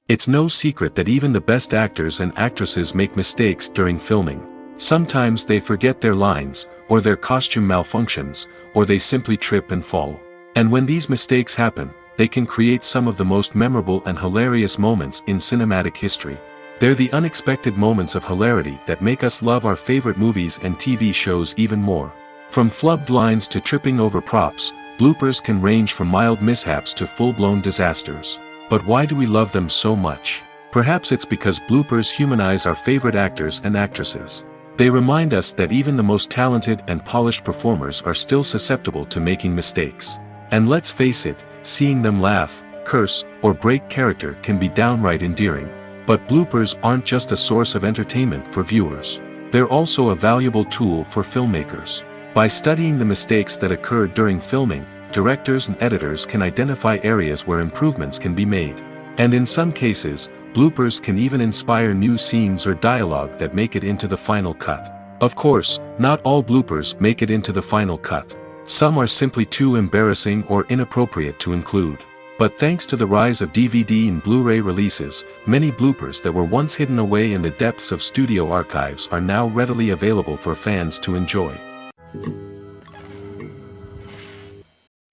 It's no secret that even the best actors and actresses make mistakes during filming. Sometimes they forget their lines, or their costume malfunctions, or they simply trip and fall. And when these mistakes happen, they can create some of the most memorable and hilarious moments in cinematic history. They're the unexpected moments of hilarity that make us love our favorite movies and TV shows even more. From flubbed lines to tripping over props, bloopers can range from mild mishaps to full-blown disasters. But why do we love them so much? Perhaps it's because bloopers humanize our favorite actors and actresses. They remind us that even the most talented and polished performers are still susceptible to making mistakes. And let's face it, seeing them laugh, curse, or break character can be downright endearing. But bloopers aren't just a source of entertainment for viewers. They're also a valuable tool for filmmakers. By studying the mistakes that occurred during filming, directors and editors can identify areas where improvements can be made. And in some cases, bloopers can even inspire new scenes or dialogue that make it into the final cut. Of course, not all bloopers make it into the final cut. Some are simply too embarrassing or inappropriate to include. But thanks to the rise of DVD and Blu-ray releases, many bloopers that were once hidden away in the depths of studio archives are now readily available for fans to enjoy.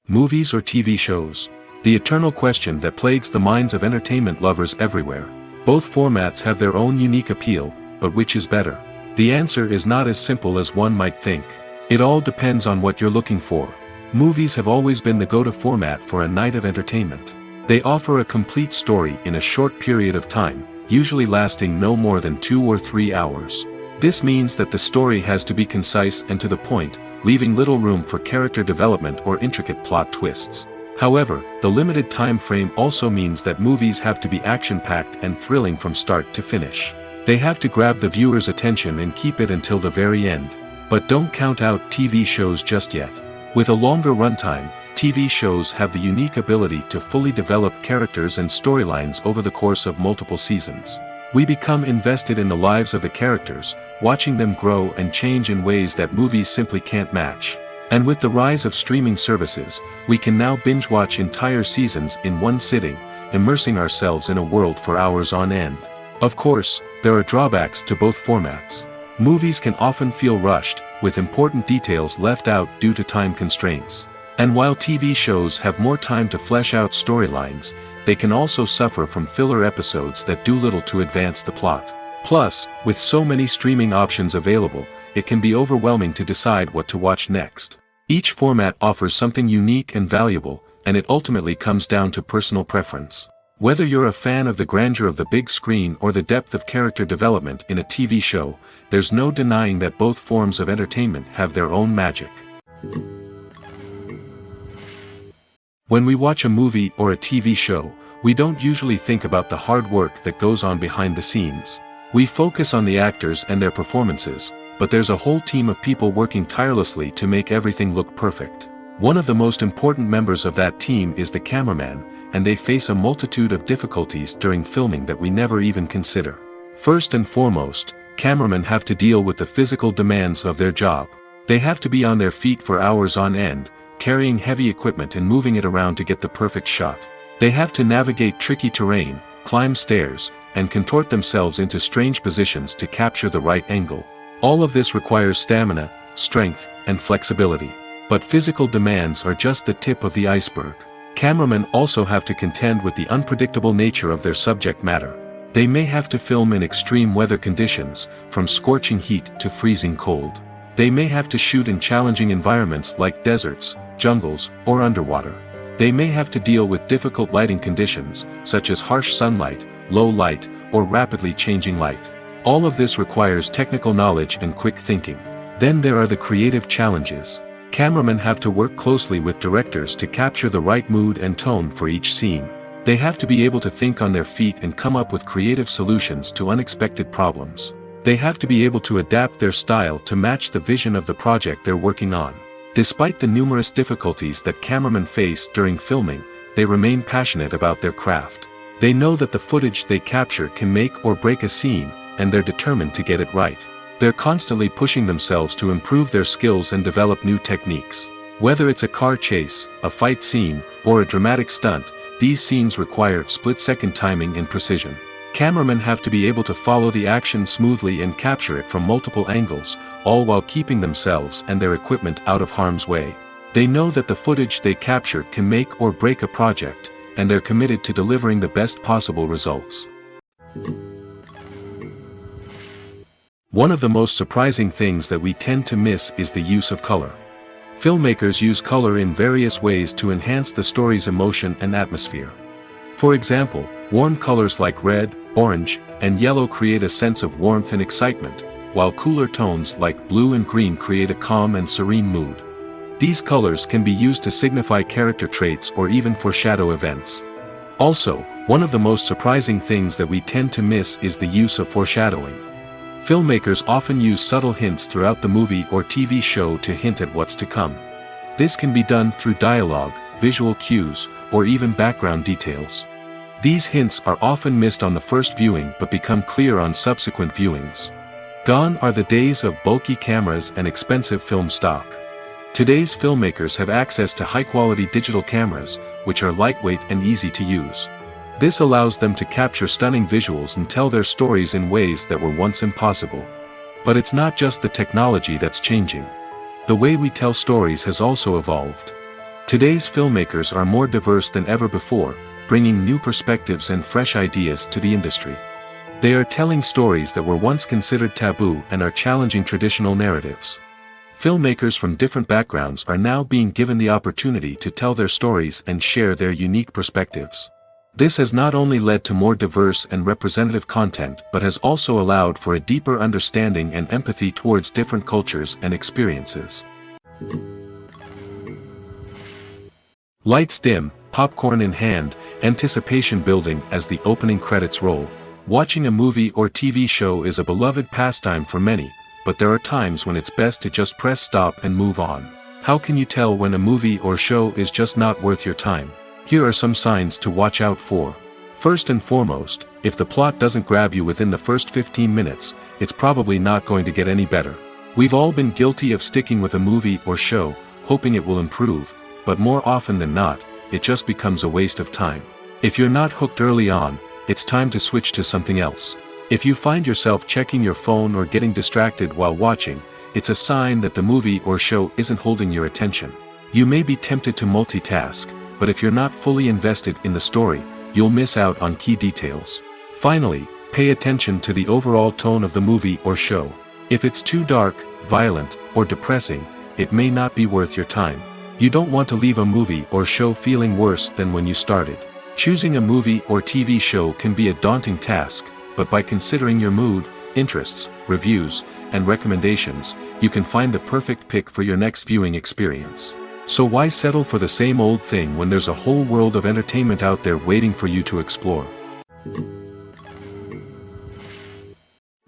Movies or TV shows? The eternal question that plagues the minds of entertainment lovers everywhere. Both formats have their own unique appeal, but which is better? The answer is not as simple as one might think. It all depends on what you're looking for. Movies have always been the go-to format for a night of entertainment. They offer a complete story in a short period of time, usually lasting no more than 2 or 3 hours. This means that the story has to be concise and to the point, leaving little room for character development or intricate plot twists. However, the limited time frame also means that movies have to be action-packed and thrilling from start to finish. They have to grab the viewer's attention and keep it until the very end. But don't count out TV shows just yet. With a longer runtime, TV shows have the unique ability to fully develop characters and storylines over the course of multiple seasons. We become invested in the lives of the characters, watching them grow and change in ways that movies simply can't match. And with the rise of streaming services, we can now binge-watch entire seasons in one sitting, immersing ourselves in a world for hours on end. Of course, there are drawbacks to both formats. Movies can often feel rushed, with important details left out due to time constraints. And while TV shows have more time to flesh out storylines, they can also suffer from filler episodes that do little to advance the plot. Plus, with so many streaming options available, it can be overwhelming to decide what to watch next. Each format offers something unique and valuable, and it ultimately comes down to personal preference. Whether you're a fan of the grandeur of the big screen or the depth of character development in a TV show, there's no denying that both forms of entertainment have their own magic. When we watch a movie or a TV show, we don't usually think about the hard work that goes on behind the scenes. We focus on the actors and their performances, but there's a whole team of people working tirelessly to make everything look perfect. One of the most important members of that team is the cameraman, and they face a multitude of difficulties during filming that we never even consider. First and foremost, cameramen have to deal with the physical demands of their job. They have to be on their feet for hours on end, carrying heavy equipment and moving it around to get the perfect shot. They have to navigate tricky terrain, climb stairs, and contort themselves into strange positions to capture the right angle. All of this requires stamina, strength, and flexibility. But physical demands are just the tip of the iceberg. Cameramen also have to contend with the unpredictable nature of their subject matter. They may have to film in extreme weather conditions, from scorching heat to freezing cold. They may have to shoot in challenging environments like deserts, jungles, or underwater. They may have to deal with difficult lighting conditions, such as harsh sunlight, low light, or rapidly changing light. All of this requires technical knowledge and quick thinking. Then there are the creative challenges. Cameramen have to work closely with directors to capture the right mood and tone for each scene. They have to be able to think on their feet and come up with creative solutions to unexpected problems. They have to be able to adapt their style to match the vision of the project they're working on. Despite the numerous difficulties that cameramen face during filming, they remain passionate about their craft. They know that the footage they capture can make or break a scene, and they're determined to get it right. They're constantly pushing themselves to improve their skills and develop new techniques. Whether it's a car chase, a fight scene, or a dramatic stunt, these scenes require split-second timing and precision. Cameramen have to be able to follow the action smoothly and capture it from multiple angles, all while keeping themselves and their equipment out of harm's way. They know that the footage they capture can make or break a project, and they're committed to delivering the best possible results. One of the most surprising things that we tend to miss is the use of color. Filmmakers use color in various ways to enhance the story's emotion and atmosphere. For example, warm colors like red, orange, and yellow create a sense of warmth and excitement, while cooler tones like blue and green create a calm and serene mood. These colors can be used to signify character traits or even foreshadow events. Also, one of the most surprising things that we tend to miss is the use of foreshadowing. Filmmakers often use subtle hints throughout the movie or TV show to hint at what's to come. This can be done through dialogue, visual cues, or even background details. These hints are often missed on the first viewing but become clear on subsequent viewings. Gone are the days of bulky cameras and expensive film stock. Today's filmmakers have access to high-quality digital cameras, which are lightweight and easy to use. This allows them to capture stunning visuals and tell their stories in ways that were once impossible. But it's not just the technology that's changing. The way we tell stories has also evolved. Today's filmmakers are more diverse than ever before, bringing new perspectives and fresh ideas to the industry. They are telling stories that were once considered taboo and are challenging traditional narratives. Filmmakers from different backgrounds are now being given the opportunity to tell their stories and share their unique perspectives. This has not only led to more diverse and representative content but has also allowed for a deeper understanding and empathy towards different cultures and experiences. Lights dim, popcorn in hand, anticipation building as the opening credits roll. Watching a movie or TV show is a beloved pastime for many, but there are times when it's best to just press stop and move on. How can you tell when a movie or show is just not worth your time? Here are some signs to watch out for. First and foremost, if the plot doesn't grab you within the first 15 minutes, it's probably not going to get any better. We've all been guilty of sticking with a movie or show, hoping it will improve, but more often than not, it just becomes a waste of time. If you're not hooked early on, it's time to switch to something else. If you find yourself checking your phone or getting distracted while watching, it's a sign that the movie or show isn't holding your attention. You may be tempted to multitask, but if you're not fully invested in the story, you'll miss out on key details. Finally, pay attention to the overall tone of the movie or show. If it's too dark, violent, or depressing, it may not be worth your time. You don't want to leave a movie or show feeling worse than when you started. Choosing a movie or TV show can be a daunting task, but by considering your mood, interests, reviews, and recommendations, you can find the perfect pick for your next viewing experience. So why settle for the same old thing when there's a whole world of entertainment out there waiting for you to explore?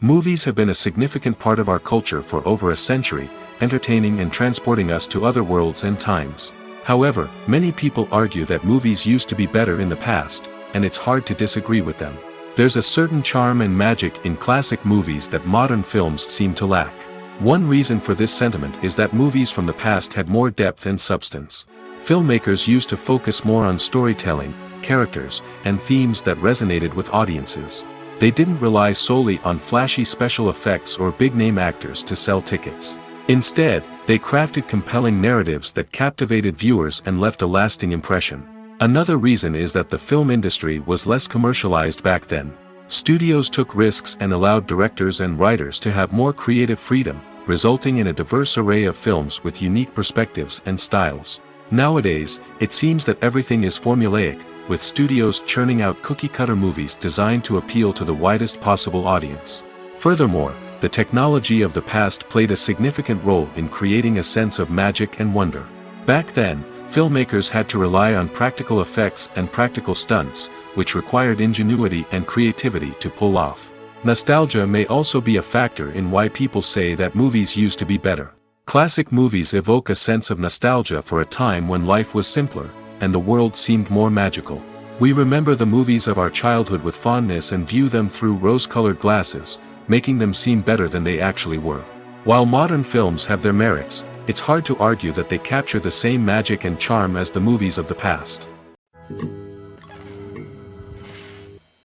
Movies have been a significant part of our culture for over a century, entertaining and transporting us to other worlds and times. However, many people argue that movies used to be better in the past, and it's hard to disagree with them. There's a certain charm and magic in classic movies that modern films seem to lack. One reason for this sentiment is that movies from the past had more depth and substance. Filmmakers used to focus more on storytelling, characters, and themes that resonated with audiences. They didn't rely solely on flashy special effects or big-name actors to sell tickets. Instead, They crafted compelling narratives that captivated viewers and left a lasting impression. Another reason is that the film industry was less commercialized back then. Studios took risks and allowed directors and writers to have more creative freedom, resulting in a diverse array of films with unique perspectives and styles. Nowadays, it seems that everything is formulaic, with studios churning out cookie-cutter movies designed to appeal to the widest possible audience. Furthermore, the technology of the past played a significant role in creating a sense of magic and wonder. Back then, filmmakers had to rely on practical effects and practical stunts, which required ingenuity and creativity to pull off. Nostalgia may also be a factor in why people say that movies used to be better. Classic movies evoke a sense of nostalgia for a time when life was simpler, and the world seemed more magical. We remember the movies of our childhood with fondness and view them through rose-colored glasses, making them seem better than they actually were. While modern films have their merits, it's hard to argue that they capture the same magic and charm as the movies of the past.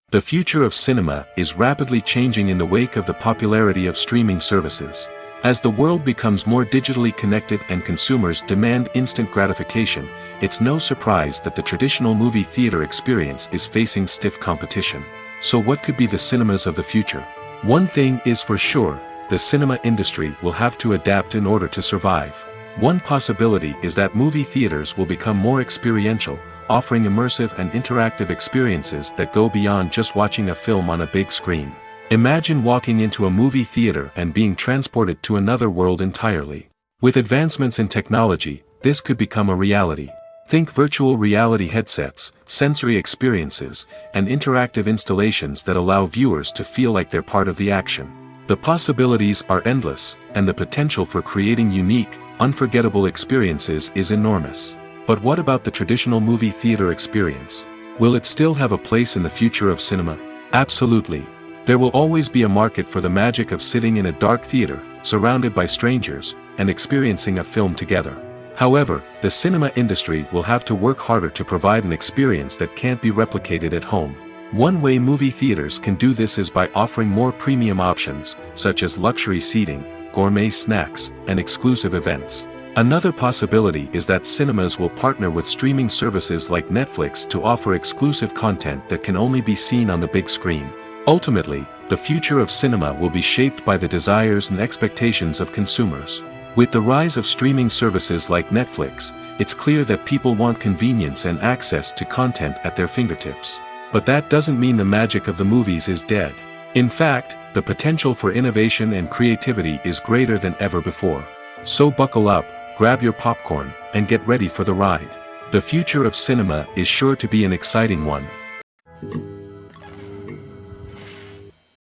The future of cinema is rapidly changing in the wake of the popularity of streaming services. As the world becomes more digitally connected and consumers demand instant gratification, it's no surprise that the traditional movie theater experience is facing stiff competition. So what could be the cinemas of the future? One thing is for sure, the cinema industry will have to adapt in order to survive. One possibility is that movie theaters will become more experiential, offering immersive and interactive experiences that go beyond just watching a film on a big screen. Imagine walking into a movie theater and being transported to another world entirely. With advancements in technology, this could become a reality. Think virtual reality headsets, sensory experiences, and interactive installations that allow viewers to feel like they're part of the action. The possibilities are endless, and the potential for creating unique, unforgettable experiences is enormous. But what about the traditional movie theater experience? Will it still have a place in the future of cinema? Absolutely. There will always be a market for the magic of sitting in a dark theater, surrounded by strangers, and experiencing a film together. However, the cinema industry will have to work harder to provide an experience that can't be replicated at home. One way movie theaters can do this is by offering more premium options, such as luxury seating, gourmet snacks, and exclusive events. Another possibility is that cinemas will partner with streaming services like Netflix to offer exclusive content that can only be seen on the big screen. Ultimately, the future of cinema will be shaped by the desires and expectations of consumers. With the rise of streaming services like Netflix, it's clear that people want convenience and access to content at their fingertips. But that doesn't mean the magic of the movies is dead. In fact, the potential for innovation and creativity is greater than ever before. So buckle up, grab your popcorn, and get ready for the ride. The future of cinema is sure to be an exciting one.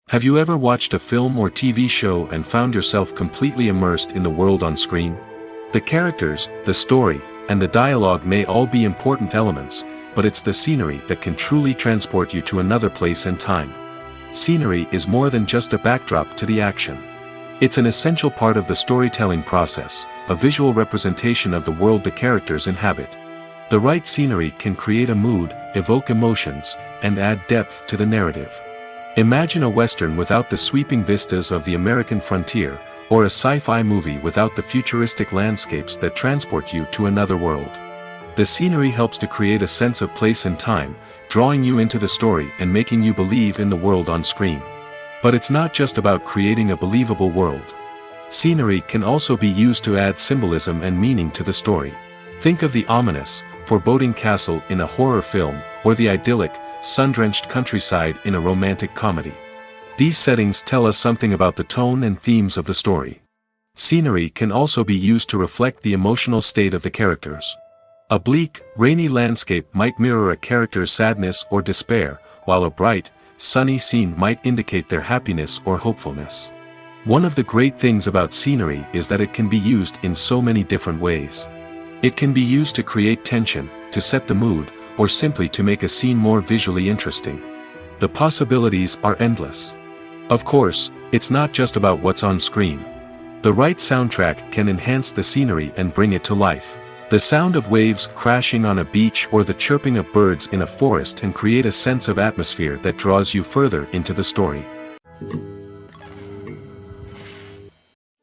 Have you ever watched a film or TV show and found yourself completely immersed in the world on screen? The characters, the story, and the dialogue may all be important elements, but it's the scenery that can truly transport you to another place and time. Scenery is more than just a backdrop to the action. It's an essential part of the storytelling process, a visual representation of the world the characters inhabit. The right scenery can create a mood, evoke emotions, and add depth to the narrative. Imagine a Western without the sweeping vistas of the American frontier, or a sci-fi movie without the futuristic landscapes that transport you to another world. The scenery helps to create a sense of place and time, drawing you into the story and making you believe in the world on screen. But it's not just about creating a believable world. Scenery can also be used to add symbolism and meaning to the story. Think of the ominous, foreboding castle in a horror film, or the idyllic, sun-drenched countryside in a romantic comedy. These settings tell us something about the tone and themes of the story. Scenery can also be used to reflect the emotional state of the characters. A bleak, rainy landscape might mirror a character's sadness or despair, while a bright, sunny scene might indicate their happiness or hopefulness. One of the great things about scenery is that it can be used in so many different ways. It can be used to create tension, to set the mood, or simply to make a scene more visually interesting. The possibilities are endless. Of course, it's not just about what's on screen. The right soundtrack can enhance the scenery and bring it to life. The sound of waves crashing on a beach or the chirping of birds in a forest can create a sense of atmosphere that draws you further into the story.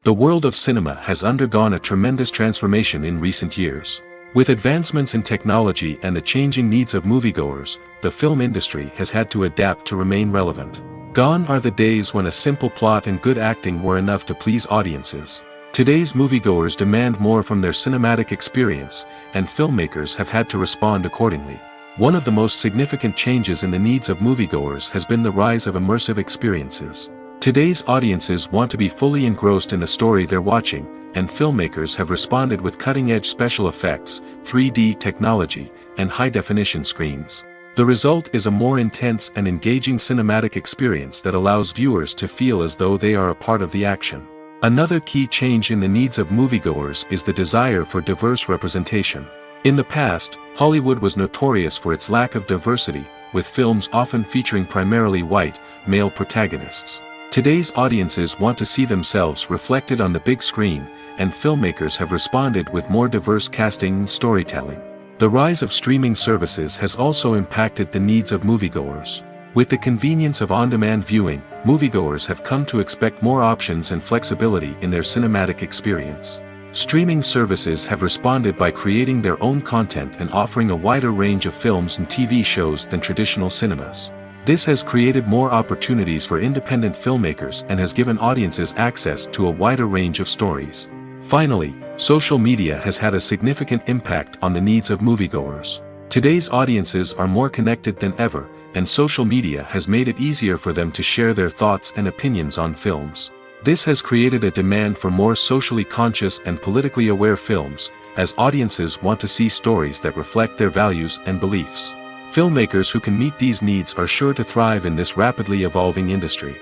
The world of cinema has undergone a tremendous transformation in recent years. With advancements in technology and the changing needs of moviegoers, the film industry has had to adapt to remain relevant. Gone are the days when a simple plot and good acting were enough to please audiences. Today's moviegoers demand more from their cinematic experience, and filmmakers have had to respond accordingly. One of the most significant changes in the needs of moviegoers has been the rise of immersive experiences. Today's audiences want to be fully engrossed in the story they're watching, and filmmakers have responded with cutting-edge special effects, 3D technology, and high-definition screens. The result is a more intense and engaging cinematic experience that allows viewers to feel as though they are a part of the action. Another key change in the needs of moviegoers is the desire for diverse representation. In the past, Hollywood was notorious for its lack of diversity, with films often featuring primarily white, male protagonists. Today's audiences want to see themselves reflected on the big screen, and filmmakers have responded with more diverse casting and storytelling. The rise of streaming services has also impacted the needs of moviegoers. With the convenience of on-demand viewing, moviegoers have come to expect more options and flexibility in their cinematic experience. Streaming services have responded by creating their own content and offering a wider range of films and TV shows than traditional cinemas. This has created more opportunities for independent filmmakers and has given audiences access to a wider range of stories. Finally, social media has had a significant impact on the needs of moviegoers. Today's audiences are more connected than ever, and social media has made it easier for them to share their thoughts and opinions on films. This has created a demand for more socially conscious and politically aware films, as audiences want to see stories that reflect their values and beliefs. Filmmakers who can meet these needs are sure to thrive in this rapidly evolving industry.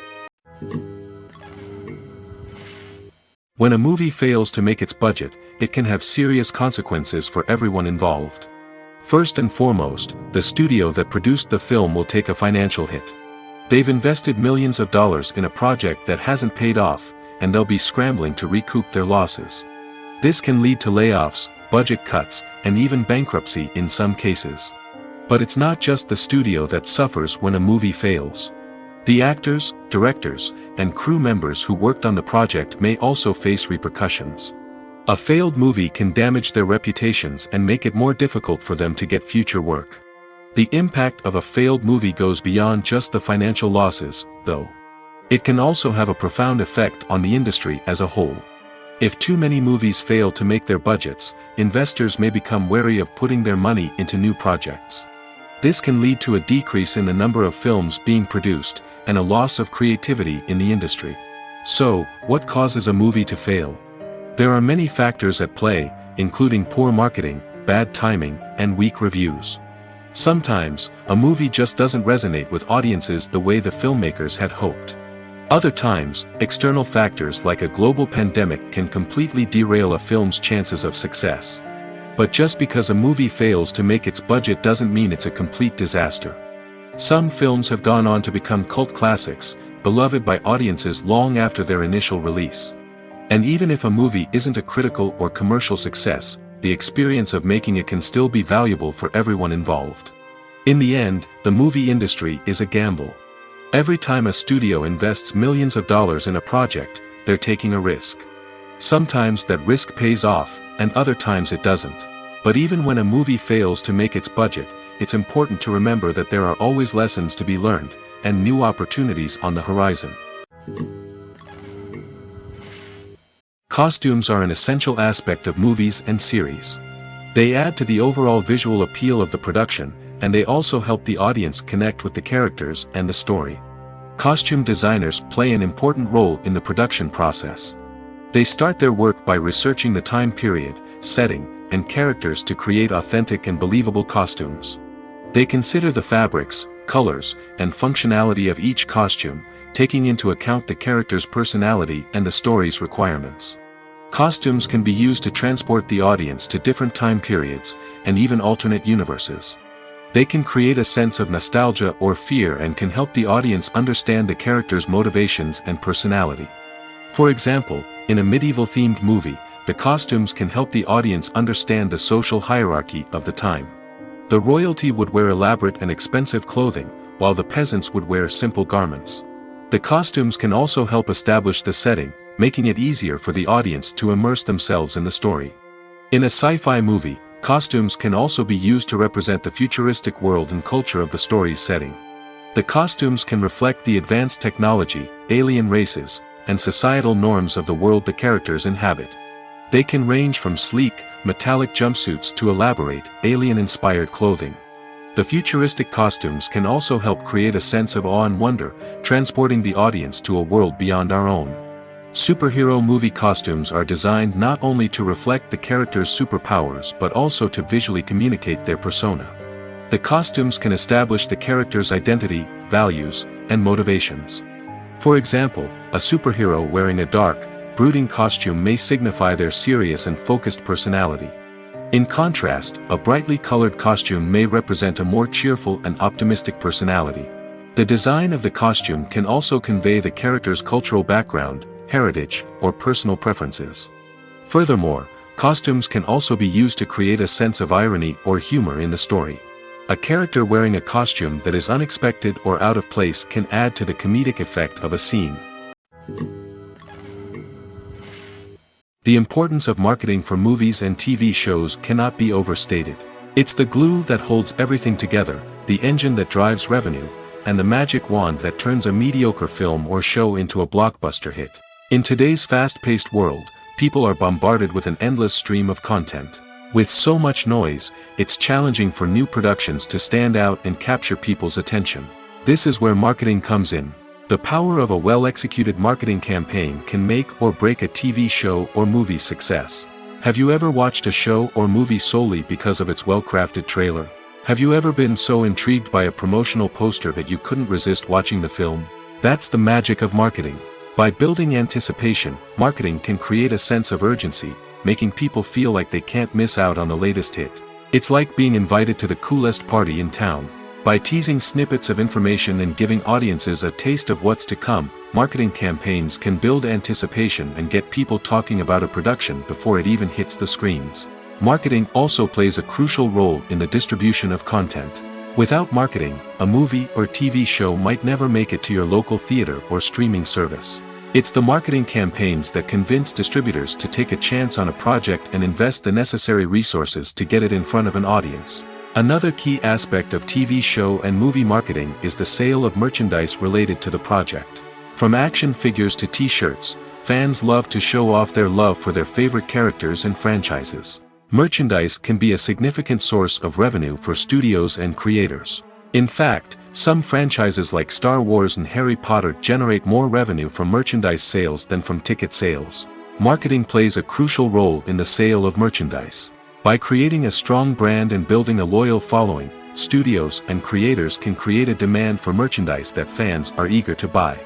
When a movie fails to make its budget, it can have serious consequences for everyone involved. First and foremost, the studio that produced the film will take a financial hit. They've invested millions of dollars in a project that hasn't paid off, and they'll be scrambling to recoup their losses. This can lead to layoffs, budget cuts, and even bankruptcy in some cases. But it's not just the studio that suffers when a movie fails. The actors, directors, and crew members who worked on the project may also face repercussions. A failed movie can damage their reputations and make it more difficult for them to get future work. The impact of a failed movie goes beyond just the financial losses, though. It can also have a profound effect on the industry as a whole. If too many movies fail to make their budgets, investors may become wary of putting their money into new projects. This can lead to a decrease in the number of films being produced, and a loss of creativity in the industry. So, what causes a movie to fail? There are many factors at play, including poor marketing, bad timing, and weak reviews. Sometimes, a movie just doesn't resonate with audiences the way the filmmakers had hoped. Other times, external factors like a global pandemic can completely derail a film's chances of success. But just because a movie fails to make its budget doesn't mean it's a complete disaster. Some films have gone on to become cult classics, beloved by audiences long after their initial release. And even if a movie isn't a critical or commercial success, the experience of making it can still be valuable for everyone involved. In the end, the movie industry is a gamble. Every time a studio invests millions of dollars in a project, they're taking a risk. Sometimes that risk pays off, and other times it doesn't. But even when a movie fails to make its budget, it's important to remember that there are always lessons to be learned, and new opportunities on the horizon. Costumes are an essential aspect of movies and series. They add to the overall visual appeal of the production, and they also help the audience connect with the characters and the story. Costume designers play an important role in the production process. They start their work by researching the time period, setting, and characters to create authentic and believable costumes. They consider the fabrics, colors, and functionality of each costume, taking into account the character's personality and the story's requirements. Costumes can be used to transport the audience to different time periods, and even alternate universes. They can create a sense of nostalgia or fear and can help the audience understand the character's motivations and personality. For example, in a medieval-themed movie, the costumes can help the audience understand the social hierarchy of the time. The royalty would wear elaborate and expensive clothing, while the peasants would wear simple garments. The costumes can also help establish the setting, making it easier for the audience to immerse themselves in the story. In a sci-fi movie, costumes can also be used to represent the futuristic world and culture of the story's setting. The costumes can reflect the advanced technology, alien races, and societal norms of the world the characters inhabit. They can range from sleek, metallic jumpsuits to elaborate, alien-inspired clothing. The futuristic costumes can also help create a sense of awe and wonder, transporting the audience to a world beyond our own. Superhero movie costumes are designed not only to reflect the character's superpowers but also to visually communicate their persona. The costumes can establish the character's identity, values, and motivations. For example, a superhero wearing a dark, brooding costume may signify their serious and focused personality. In contrast, a brightly colored costume may represent a more cheerful and optimistic personality. The design of the costume can also convey the character's cultural background, heritage, or personal preferences. Furthermore, costumes can also be used to create a sense of irony or humor in the story. A character wearing a costume that is unexpected or out of place can add to the comedic effect of a scene. The importance of marketing for movies and TV shows cannot be overstated. It's the glue that holds everything together, the engine that drives revenue, and the magic wand that turns a mediocre film or show into a blockbuster hit. In today's fast-paced world, people are bombarded with an endless stream of content. With so much noise, it's challenging for new productions to stand out and capture people's attention. This is where marketing comes in. The power of a well-executed marketing campaign can make or break a TV show or movie's success. Have you ever watched a show or movie solely because of its well-crafted trailer? Have you ever been so intrigued by a promotional poster that you couldn't resist watching the film? That's the magic of marketing. By building anticipation, marketing can create a sense of urgency, making people feel like they can't miss out on the latest hit. It's like being invited to the coolest party in town. By teasing snippets of information and giving audiences a taste of what's to come, marketing campaigns can build anticipation and get people talking about a production before it even hits the screens. Marketing also plays a crucial role in the distribution of content. Without marketing, a movie or TV show might never make it to your local theater or streaming service. It's the marketing campaigns that convince distributors to take a chance on a project and invest the necessary resources to get it in front of an audience. Another key aspect of TV show and movie marketing is the sale of merchandise related to the project. From action figures to t-shirts, fans love to show off their love for their favorite characters and franchises. Merchandise can be a significant source of revenue for studios and creators. In fact, some franchises like Star Wars and Harry Potter generate more revenue from merchandise sales than from ticket sales. Marketing plays a crucial role in the sale of merchandise. By creating a strong brand and building a loyal following, studios and creators can create a demand for merchandise that fans are eager to buy.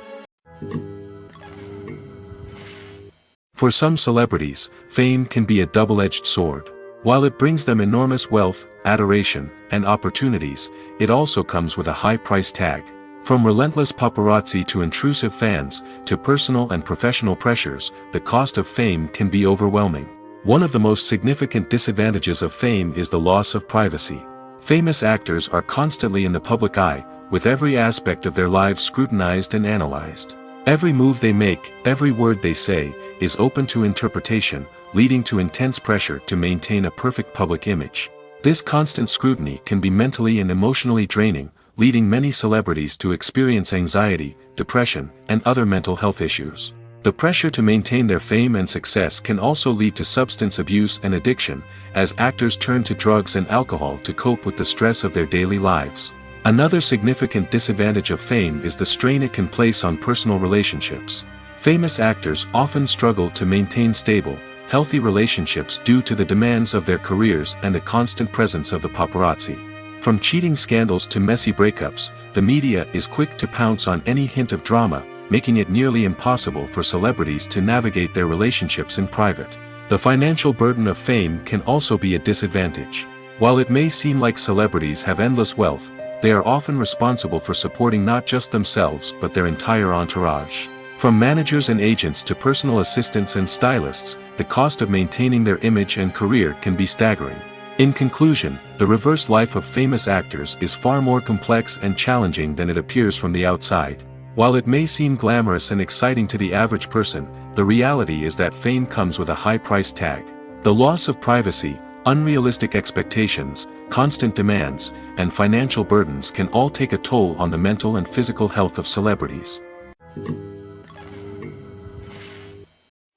For some celebrities, fame can be a double-edged sword. While it brings them enormous wealth, adoration, and opportunities, it also comes with a high price tag. From relentless paparazzi to intrusive fans, to personal and professional pressures, the cost of fame can be overwhelming. One of the most significant disadvantages of fame is the loss of privacy. Famous actors are constantly in the public eye, with every aspect of their lives scrutinized and analyzed. Every move they make, every word they say, is open to interpretation, leading to intense pressure to maintain a perfect public image. This constant scrutiny can be mentally and emotionally draining, leading many celebrities to experience anxiety, depression, and other mental health issues. The pressure to maintain their fame and success can also lead to substance abuse and addiction, as actors turn to drugs and alcohol to cope with the stress of their daily lives. Another significant disadvantage of fame is the strain it can place on personal relationships. Famous actors often struggle to maintain stable, healthy relationships due to the demands of their careers and the constant presence of the paparazzi. From cheating scandals to messy breakups, the media is quick to pounce on any hint of drama, making it nearly impossible for celebrities to navigate their relationships in private. The financial burden of fame can also be a disadvantage. While it may seem like celebrities have endless wealth, they are often responsible for supporting not just themselves but their entire entourage. From managers and agents to personal assistants and stylists, the cost of maintaining their image and career can be staggering. In conclusion, the reverse life of famous actors is far more complex and challenging than it appears from the outside. While it may seem glamorous and exciting to the average person, the reality is that fame comes with a high price tag. The loss of privacy, unrealistic expectations, constant demands, and financial burdens can all take a toll on the mental and physical health of celebrities.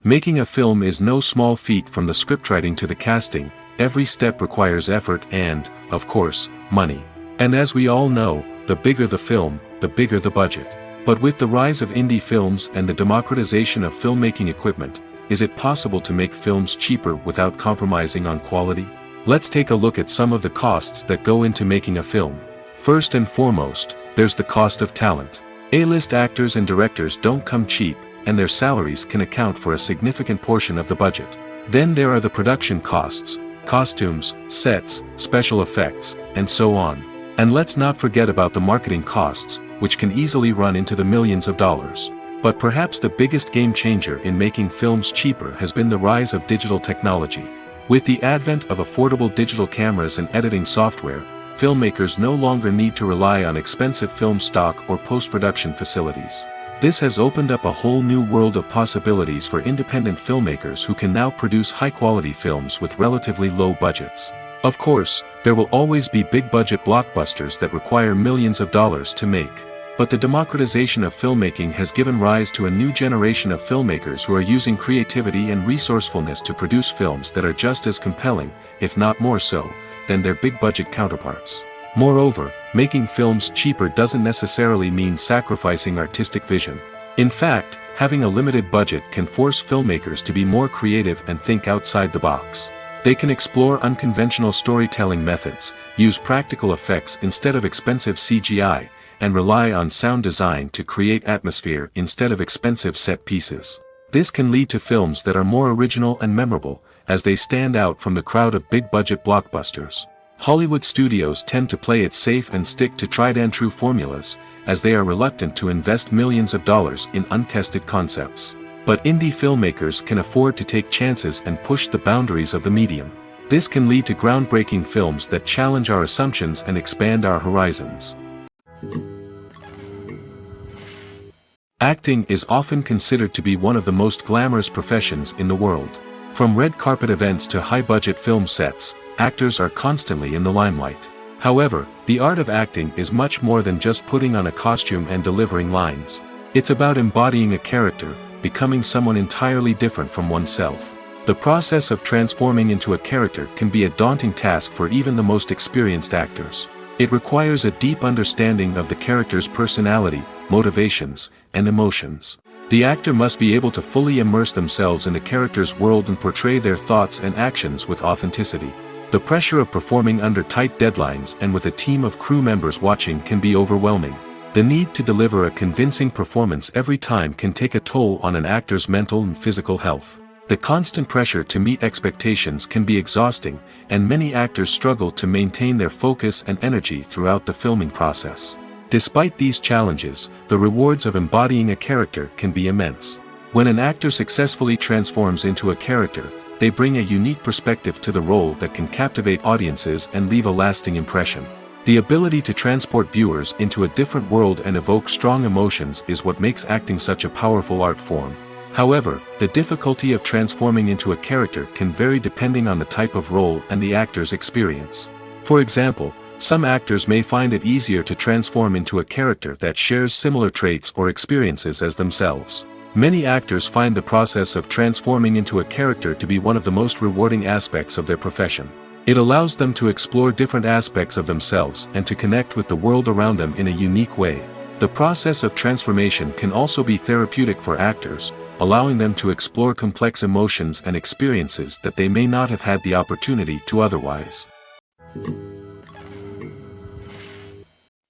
Making a film is no small feat. From the scriptwriting to the casting, every step requires effort and, of course, money. And as we all know, the bigger the film, the bigger the budget. But with the rise of indie films and the democratization of filmmaking equipment, is it possible to make films cheaper without compromising on quality? Let's take a look at some of the costs that go into making a film. First and foremost, there's the cost of talent. A-list actors and directors don't come cheap, and their salaries can account for a significant portion of the budget. Then there are the production costs, costumes, sets, special effects, and so on. And let's not forget about the marketing costs, which can easily run into the millions of dollars. But perhaps the biggest game changer in making films cheaper has been the rise of digital technology. With the advent of affordable digital cameras and editing software, filmmakers no longer need to rely on expensive film stock or post-production facilities. This has opened up a whole new world of possibilities for independent filmmakers who can now produce high-quality films with relatively low budgets. Of course, there will always be big-budget blockbusters that require millions of dollars to make. But the democratization of filmmaking has given rise to a new generation of filmmakers who are using creativity and resourcefulness to produce films that are just as compelling, if not more so, than their big-budget counterparts. Moreover, making films cheaper doesn't necessarily mean sacrificing artistic vision. In fact, having a limited budget can force filmmakers to be more creative and think outside the box. They can explore unconventional storytelling methods, use practical effects instead of expensive CGI, and rely on sound design to create atmosphere instead of expensive set pieces. This can lead to films that are more original and memorable, as they stand out from the crowd of big-budget blockbusters. Hollywood studios tend to play it safe and stick to tried-and-true formulas, as they are reluctant to invest millions of dollars in untested concepts. But indie filmmakers can afford to take chances and push the boundaries of the medium. This can lead to groundbreaking films that challenge our assumptions and expand our horizons. Acting is often considered to be one of the most glamorous professions in the world. From red carpet events to high-budget film sets, actors are constantly in the limelight. However, the art of acting is much more than just putting on a costume and delivering lines. It's about embodying a character, becoming someone entirely different from oneself. The process of transforming into a character can be a daunting task for even the most experienced actors. It requires a deep understanding of the character's personality, motivations, and emotions. The actor must be able to fully immerse themselves in the character's world and portray their thoughts and actions with authenticity. The pressure of performing under tight deadlines and with a team of crew members watching can be overwhelming. The need to deliver a convincing performance every time can take a toll on an actor's mental and physical health. The constant pressure to meet expectations can be exhausting, and many actors struggle to maintain their focus and energy throughout the filming process. Despite these challenges, the rewards of embodying a character can be immense. When an actor successfully transforms into a character, they bring a unique perspective to the role that can captivate audiences and leave a lasting impression. The ability to transport viewers into a different world and evoke strong emotions is what makes acting such a powerful art form. However, the difficulty of transforming into a character can vary depending on the type of role and the actor's experience. For example, some actors may find it easier to transform into a character that shares similar traits or experiences as themselves. Many actors find the process of transforming into a character to be one of the most rewarding aspects of their profession. It allows them to explore different aspects of themselves and to connect with the world around them in a unique way. The process of transformation can also be therapeutic for actors, allowing them to explore complex emotions and experiences that they may not have had the opportunity to otherwise.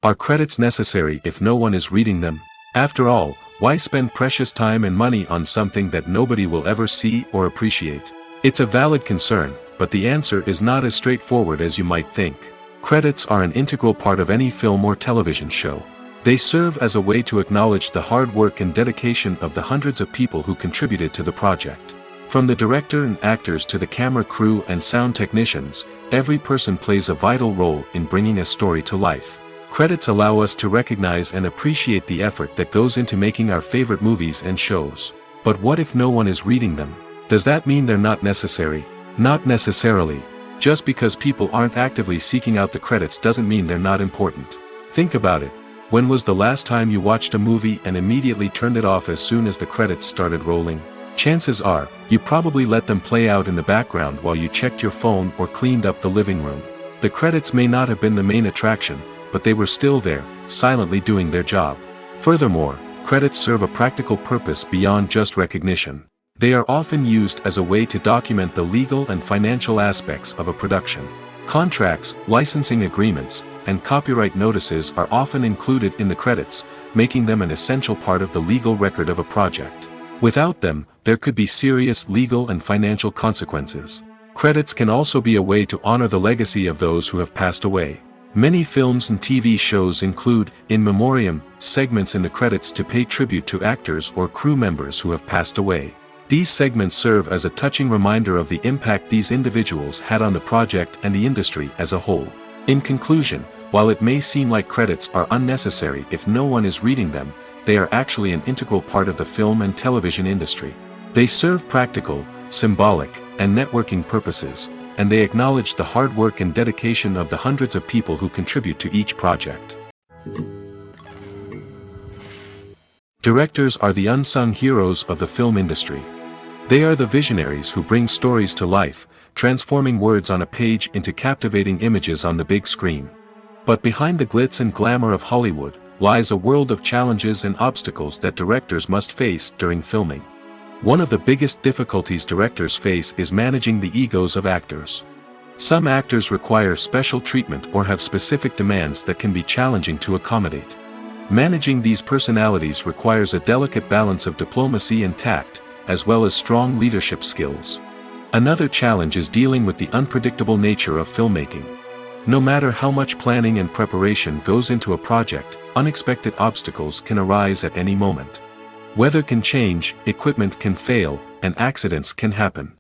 Are credits necessary if no one is reading them? After all, why spend precious time and money on something that nobody will ever see or appreciate? It's a valid concern, but the answer is not as straightforward as you might think. Credits are an integral part of any film or television show. They serve as a way to acknowledge the hard work and dedication of the hundreds of people who contributed to the project. From the director and actors to the camera crew and sound technicians, every person plays a vital role in bringing a story to life. Credits allow us to recognize and appreciate the effort that goes into making our favorite movies and shows. But what if no one is reading them? Does that mean they're not necessary? Not necessarily. Just because people aren't actively seeking out the credits doesn't mean they're not important. Think about it. When was the last time you watched a movie and immediately turned it off as soon as the credits started rolling? Chances are, you probably let them play out in the background while you checked your phone or cleaned up the living room. The credits may not have been the main attraction, but they were still there, silently doing their job. Furthermore, credits serve a practical purpose beyond just recognition. They are often used as a way to document the legal and financial aspects of a production. Contracts, licensing agreements, and copyright notices are often included in the credits, making them an essential part of the legal record of a project. Without them, there could be serious legal and financial consequences. Credits can also be a way to honor the legacy of those who have passed away. Many films and TV shows include, in memoriam, segments in the credits to pay tribute to actors or crew members who have passed away. These segments serve as a touching reminder of the impact these individuals had on the project and the industry as a whole. In conclusion, while it may seem like credits are unnecessary if no one is reading them, they are actually an integral part of the film and television industry. They serve practical, symbolic, and networking purposes, and they acknowledge the hard work and dedication of the hundreds of people who contribute to each project. Directors are the unsung heroes of the film industry. They are the visionaries who bring stories to life, transforming words on a page into captivating images on the big screen. But behind the glitz and glamour of Hollywood, lies a world of challenges and obstacles that directors must face during filming. One of the biggest difficulties directors face is managing the egos of actors. Some actors require special treatment or have specific demands that can be challenging to accommodate. Managing these personalities requires a delicate balance of diplomacy and tact, as well as strong leadership skills. Another challenge is dealing with the unpredictable nature of filmmaking. No matter how much planning and preparation goes into a project, unexpected obstacles can arise at any moment. Weather can change, equipment can fail, and accidents can happen.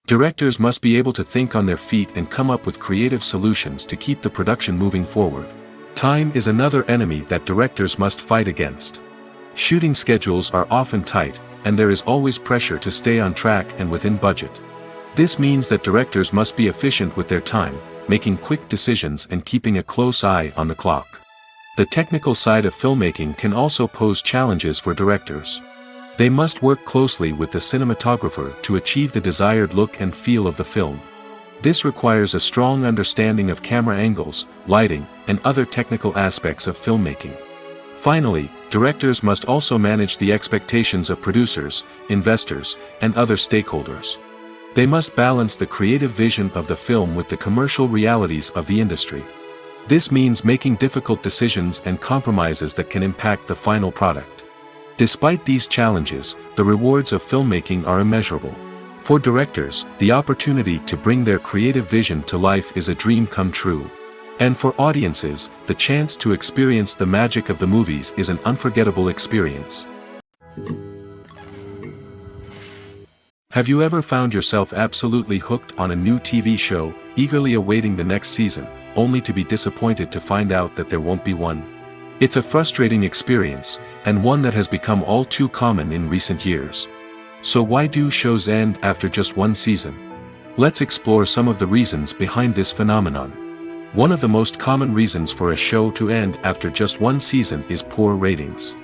Directors must be able to think on their feet and come up with creative solutions to keep the production moving forward. Time is another enemy that directors must fight against. Shooting schedules are often tight, and there is always pressure to stay on track and within budget. This means that directors must be efficient with their time, making quick decisions and keeping a close eye on the clock. The technical side of filmmaking can also pose challenges for directors. They must work closely with the cinematographer to achieve the desired look and feel of the film. This requires a strong understanding of camera angles, lighting, and other technical aspects of filmmaking. Finally, directors must also manage the expectations of producers, investors, and other stakeholders. They must balance the creative vision of the film with the commercial realities of the industry. This means making difficult decisions and compromises that can impact the final product. Despite these challenges, the rewards of filmmaking are immeasurable. For directors, the opportunity to bring their creative vision to life is a dream come true. And for audiences, the chance to experience the magic of the movies is an unforgettable experience. Have you ever found yourself absolutely hooked on a new TV show, eagerly awaiting the next season, only to be disappointed to find out that there won't be one? It's a frustrating experience, and one that has become all too common in recent years. So why do shows end after just one season? Let's explore some of the reasons behind this phenomenon. One of the most common reasons for a show to end after just one season is poor ratings.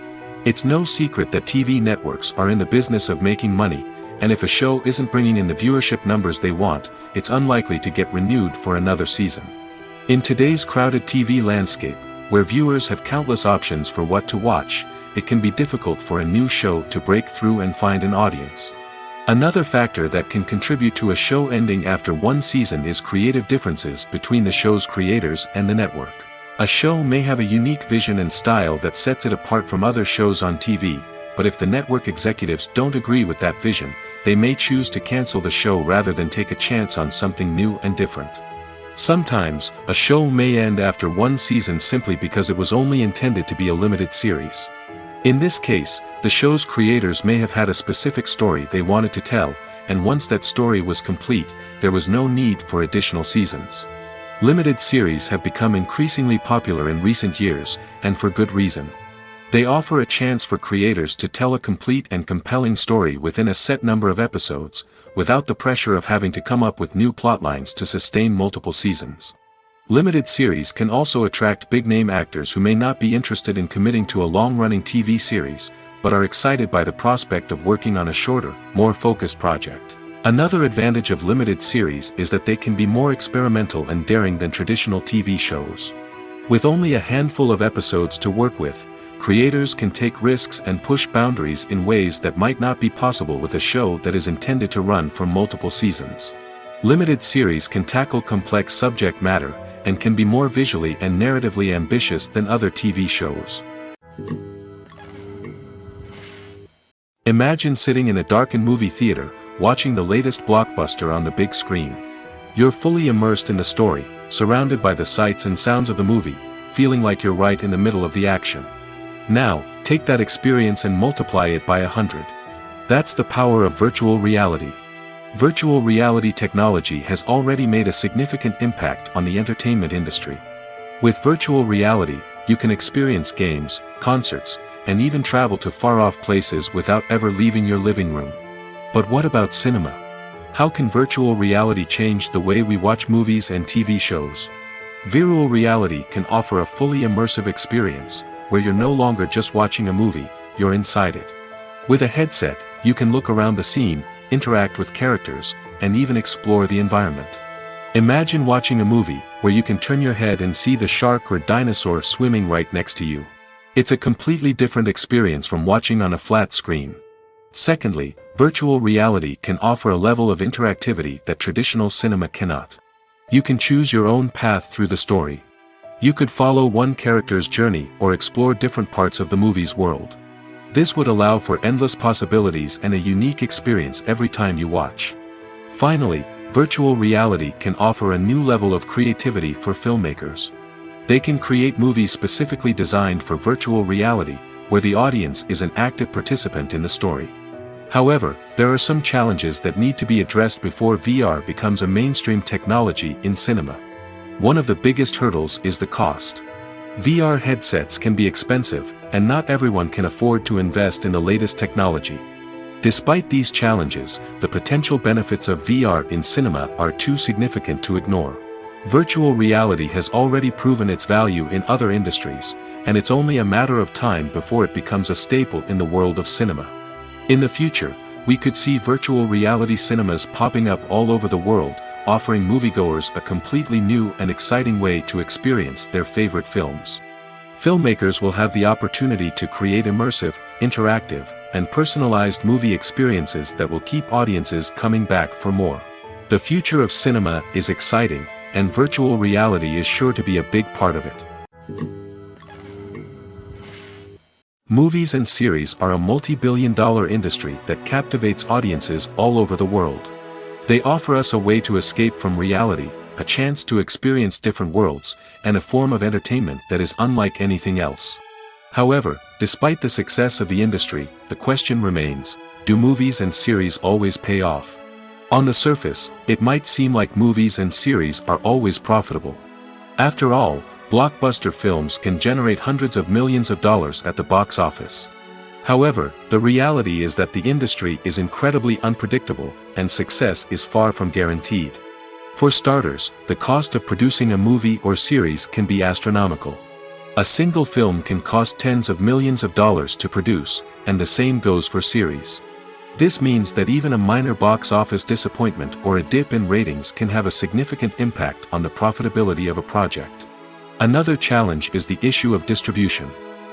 It's no secret that TV networks are in the business of making money, and if a show isn't bringing in the viewership numbers they want, it's unlikely to get renewed for another season. In today's crowded TV landscape, where viewers have countless options for what to watch, it can be difficult for a new show to break through and find an audience. Another factor that can contribute to a show ending after one season is creative differences between the show's creators and the network. A show may have a unique vision and style that sets it apart from other shows on TV, but if the network executives don't agree with that vision, they may choose to cancel the show rather than take a chance on something new and different. Sometimes, a show may end after one season simply because it was only intended to be a limited series. In this case, the show's creators may have had a specific story they wanted to tell, and once that story was complete, there was no need for additional seasons. Limited series have become increasingly popular in recent years, and for good reason. They offer a chance for creators to tell a complete and compelling story within a set number of episodes, without the pressure of having to come up with new plotlines to sustain multiple seasons. Limited series can also attract big-name actors who may not be interested in committing to a long-running TV series, but are excited by the prospect of working on a shorter, more focused project. Another advantage of limited series is that they can be more experimental and daring than traditional TV shows. With only a handful of episodes to work with, creators can take risks and push boundaries in ways that might not be possible with a show that is intended to run for multiple seasons. Limited series can tackle complex subject matter, and can be more visually and narratively ambitious than other TV shows. Imagine sitting in a darkened movie theater, watching the latest blockbuster on the big screen. You're fully immersed in the story, surrounded by the sights and sounds of the movie, feeling like you're right in the middle of the action. Now, take that experience and multiply it by 100. That's the power of virtual reality. Virtual reality technology has already made a significant impact on the entertainment industry. With virtual reality, you can experience games, concerts, and even travel to far-off places without ever leaving your living room. But what about cinema? How can virtual reality change the way we watch movies and TV shows? Virtual reality can offer a fully immersive experience, where you're no longer just watching a movie, you're inside it. With a headset, you can look around the scene, interact with characters, and even explore the environment. Imagine watching a movie where you can turn your head and see the shark or dinosaur swimming right next to you. It's a completely different experience from watching on a flat screen. Secondly, virtual reality can offer a level of interactivity that traditional cinema cannot. You can choose your own path through the story. You could follow one character's journey or explore different parts of the movie's world. This would allow for endless possibilities and a unique experience every time you watch. Finally, virtual reality can offer a new level of creativity for filmmakers. They can create movies specifically designed for virtual reality, where the audience is an active participant in the story. However, there are some challenges that need to be addressed before VR becomes a mainstream technology in cinema. One of the biggest hurdles is the cost. VR headsets can be expensive, and not everyone can afford to invest in the latest technology. Despite these challenges, the potential benefits of VR in cinema are too significant to ignore. Virtual reality has already proven its value in other industries, and it's only a matter of time before it becomes a staple in the world of cinema. In the future, we could see virtual reality cinemas popping up all over the world, offering moviegoers a completely new and exciting way to experience their favorite films. Filmmakers will have the opportunity to create immersive, interactive, and personalized movie experiences that will keep audiences coming back for more. The future of cinema is exciting, and virtual reality is sure to be a big part of it. Movies and series are a multi-billion-dollar industry that captivates audiences all over the world. They offer us a way to escape from reality, a chance to experience different worlds, and a form of entertainment that is unlike anything else. However, despite the success of the industry, the question remains, do movies and series always pay off? On the surface, it might seem like movies and series are always profitable. After all, blockbuster films can generate hundreds of millions of dollars at the box office. However, the reality is that the industry is incredibly unpredictable, and success is far from guaranteed. For starters, the cost of producing a movie or series can be astronomical. A single film can cost tens of millions of dollars to produce, and the same goes for series. This means that even a minor box office disappointment or a dip in ratings can have a significant impact on the profitability of a project. Another challenge is the issue of distribution.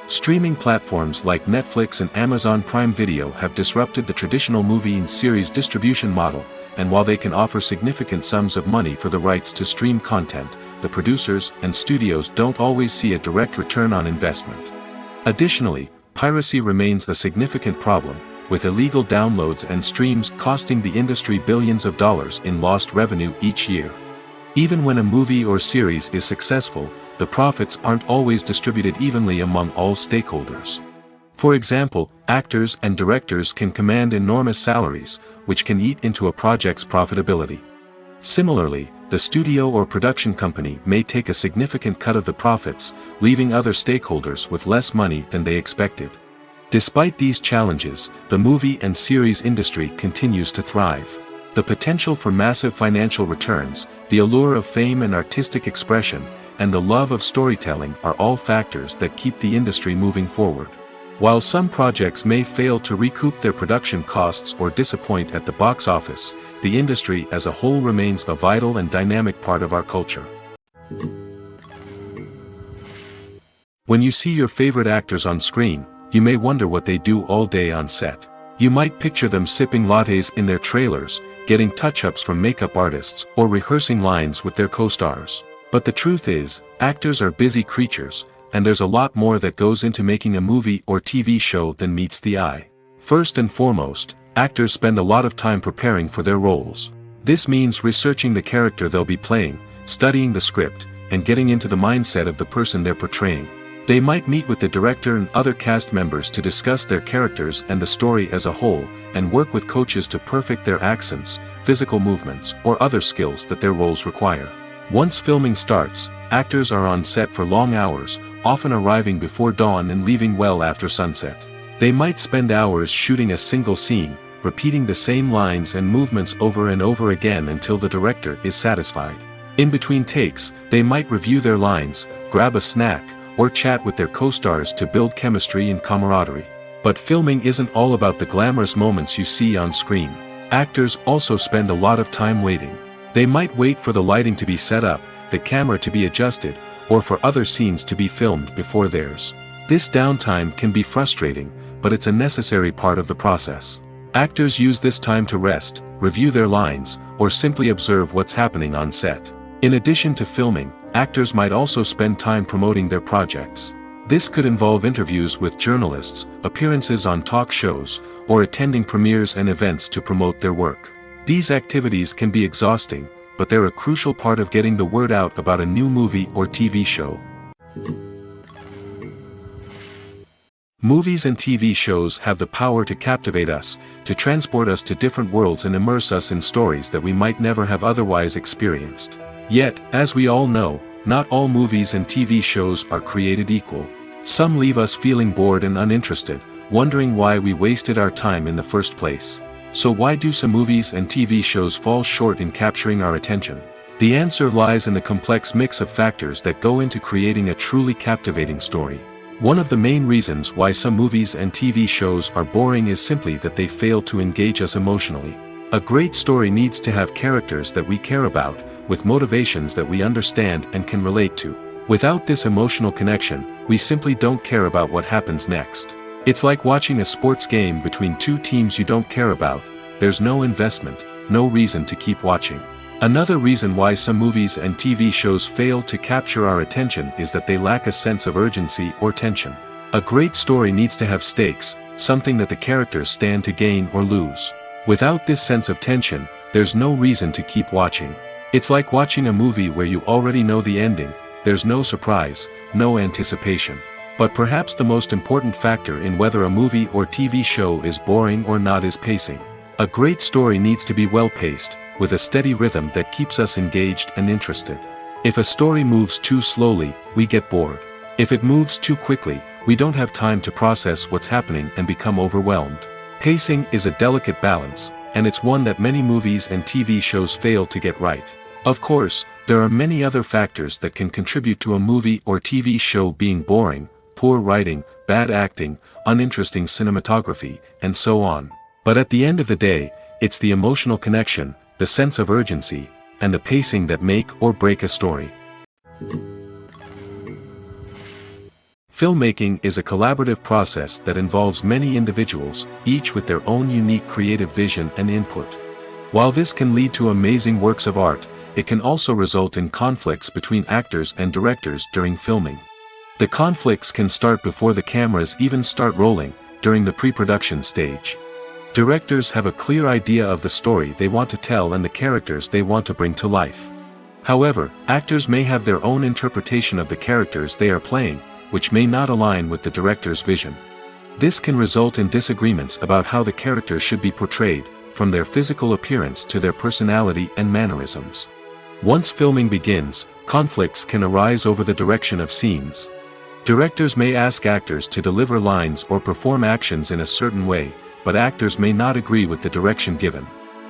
Streaming platforms like Netflix and Amazon Prime Video have disrupted the traditional movie and series distribution model, and while they can offer significant sums of money for the rights to stream content, the producers and studios don't always see a direct return on investment. Additionally, piracy remains a significant problem, with illegal downloads and streams costing the industry billions of dollars in lost revenue each year. Even when a movie or series is successful, the profits aren't always distributed evenly among all stakeholders. For example, actors and directors can command enormous salaries, which can eat into a project's profitability. Similarly, the studio or production company may take a significant cut of the profits, leaving other stakeholders with less money than they expected. Despite these challenges, the movie and series industry continues to thrive. The potential for massive financial returns, the allure of fame and artistic expression, and the love of storytelling are all factors that keep the industry moving forward. While some projects may fail to recoup their production costs or disappoint at the box office, the industry as a whole remains a vital and dynamic part of our culture. When you see your favorite actors on screen, you may wonder what they do all day on set. You might picture them sipping lattes in their trailers, getting touch-ups from makeup artists, or rehearsing lines with their co-stars. But the truth is, actors are busy creatures, and there's a lot more that goes into making a movie or TV show than meets the eye. First and foremost, actors spend a lot of time preparing for their roles. This means researching the character they'll be playing, studying the script, and getting into the mindset of the person they're portraying. They might meet with the director and other cast members to discuss their characters and the story as a whole, and work with coaches to perfect their accents, physical movements, or other skills that their roles require. Once filming starts, actors are on set for long hours, often arriving before dawn and leaving well after sunset. They might spend hours shooting a single scene, repeating the same lines and movements over and over again until the director is satisfied. In between takes, they might review their lines, grab a snack, or chat with their co-stars to build chemistry and camaraderie. But filming isn't all about the glamorous moments you see on screen. Actors also spend a lot of time waiting. They might wait for the lighting to be set up, the camera to be adjusted, or for other scenes to be filmed before theirs. This downtime can be frustrating, but it's a necessary part of the process. Actors use this time to rest, review their lines, or simply observe what's happening on set. In addition to filming, actors might also spend time promoting their projects. This could involve interviews with journalists, appearances on talk shows, or attending premieres and events to promote their work. These activities can be exhausting, but they're a crucial part of getting the word out about a new movie or TV show. Movies and TV shows have the power to captivate us, to transport us to different worlds and immerse us in stories that we might never have otherwise experienced. Yet, as we all know, not all movies and TV shows are created equal. Some leave us feeling bored and uninterested, wondering why we wasted our time in the first place. So why do some movies and TV shows fall short in capturing our attention? The answer lies in the complex mix of factors that go into creating a truly captivating story. One of the main reasons why some movies and TV shows are boring is simply that they fail to engage us emotionally. A great story needs to have characters that we care about, with motivations that we understand and can relate to. Without this emotional connection, we simply don't care about what happens next. It's like watching a sports game between two teams you don't care about. There's no investment, no reason to keep watching. Another reason why some movies and TV shows fail to capture our attention is that they lack a sense of urgency or tension. A great story needs to have stakes, something that the characters stand to gain or lose. Without this sense of tension, there's no reason to keep watching. It's like watching a movie where you already know the ending. There's no surprise, no anticipation. But perhaps the most important factor in whether a movie or TV show is boring or not is pacing. A great story needs to be well-paced, with a steady rhythm that keeps us engaged and interested. If a story moves too slowly, we get bored. If it moves too quickly, we don't have time to process what's happening and become overwhelmed. Pacing is a delicate balance, and it's one that many movies and TV shows fail to get right. Of course, there are many other factors that can contribute to a movie or TV show being boring: poor writing, bad acting, uninteresting cinematography, and so on. But at the end of the day, it's the emotional connection, the sense of urgency, and the pacing that make or break a story. Filmmaking is a collaborative process that involves many individuals, each with their own unique creative vision and input. While this can lead to amazing works of art, it can also result in conflicts between actors and directors during filming. The conflicts can start before the cameras even start rolling, during the pre-production stage. Directors have a clear idea of the story they want to tell and the characters they want to bring to life. However, actors may have their own interpretation of the characters they are playing, which may not align with the director's vision. This can result in disagreements about how the characters should be portrayed, from their physical appearance to their personality and mannerisms. Once filming begins, conflicts can arise over the direction of scenes. Directors may ask actors to deliver lines or perform actions in a certain way, but actors may not agree with the direction given.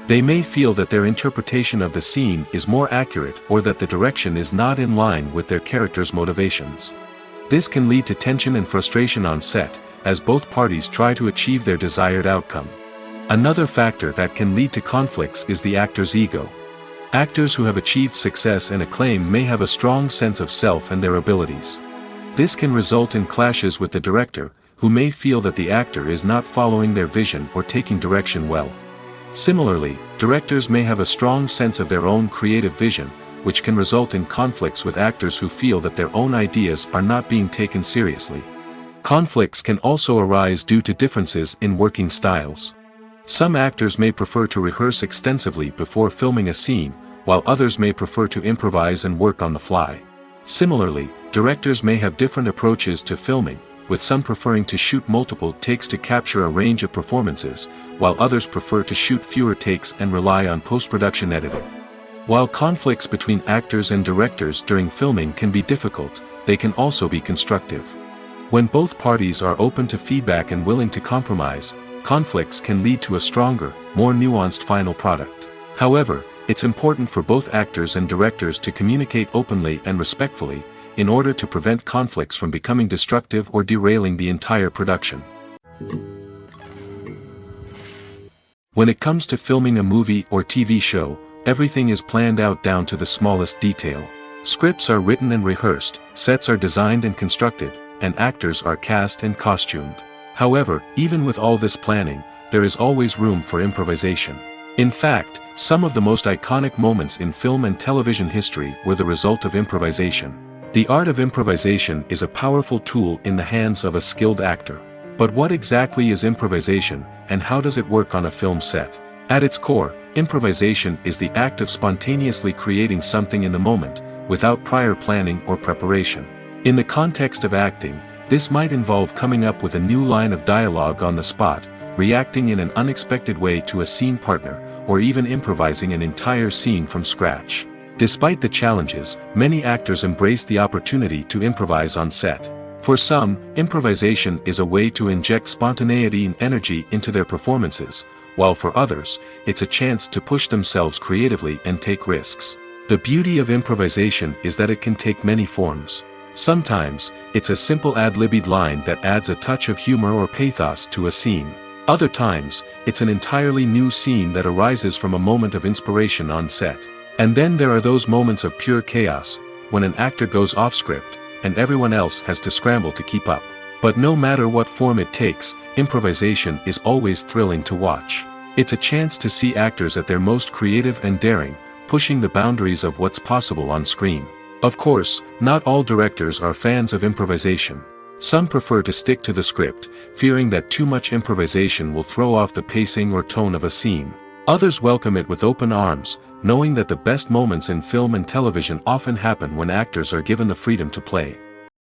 They may feel that their interpretation of the scene is more accurate or that the direction is not in line with their character's motivations. This can lead to tension and frustration on set, as both parties try to achieve their desired outcome. Another factor that can lead to conflicts is the actor's ego. Actors who have achieved success and acclaim may have a strong sense of self and their abilities. This can result in clashes with the director, who may feel that the actor is not following their vision or taking direction well. Similarly, directors may have a strong sense of their own creative vision, which can result in conflicts with actors who feel that their own ideas are not being taken seriously. Conflicts can also arise due to differences in working styles. Some actors may prefer to rehearse extensively before filming a scene, while others may prefer to improvise and work on the fly. Similarly, directors may have different approaches to filming, with some preferring to shoot multiple takes to capture a range of performances, while others prefer to shoot fewer takes and rely on post-production editing. While conflicts between actors and directors during filming can be difficult, they can also be constructive. When both parties are open to feedback and willing to compromise, conflicts can lead to a stronger, more nuanced final product. However, it's important for both actors and directors to communicate openly and respectfully, in order to prevent conflicts from becoming destructive or derailing the entire production. When it comes to filming a movie or TV show, everything is planned out down to the smallest detail. Scripts are written and rehearsed, sets are designed and constructed, and actors are cast and costumed. However, even with all this planning, there is always room for improvisation. In fact, some of the most iconic moments in film and television history were the result of improvisation. The art of improvisation is a powerful tool in the hands of a skilled actor. But what exactly is improvisation, and how does it work on a film set? At its core, improvisation is the act of spontaneously creating something in the moment, without prior planning or preparation. In the context of acting, this might involve coming up with a new line of dialogue on the spot, reacting in an unexpected way to a scene partner, or even improvising an entire scene from scratch. Despite the challenges, many actors embrace the opportunity to improvise on set. For some, improvisation is a way to inject spontaneity and energy into their performances, while for others, it's a chance to push themselves creatively and take risks. The beauty of improvisation is that it can take many forms. Sometimes, it's a simple ad-libbed line that adds a touch of humor or pathos to a scene. Other times, it's an entirely new scene that arises from a moment of inspiration on set. And then there are those moments of pure chaos, when an actor goes off script, and everyone else has to scramble to keep up. But no matter what form it takes, improvisation is always thrilling to watch. It's a chance to see actors at their most creative and daring, pushing the boundaries of what's possible on screen. Of course, not all directors are fans of improvisation. Some prefer to stick to the script, fearing that too much improvisation will throw off the pacing or tone of a scene. Others welcome it with open arms, knowing that the best moments in film and television often happen when actors are given the freedom to play.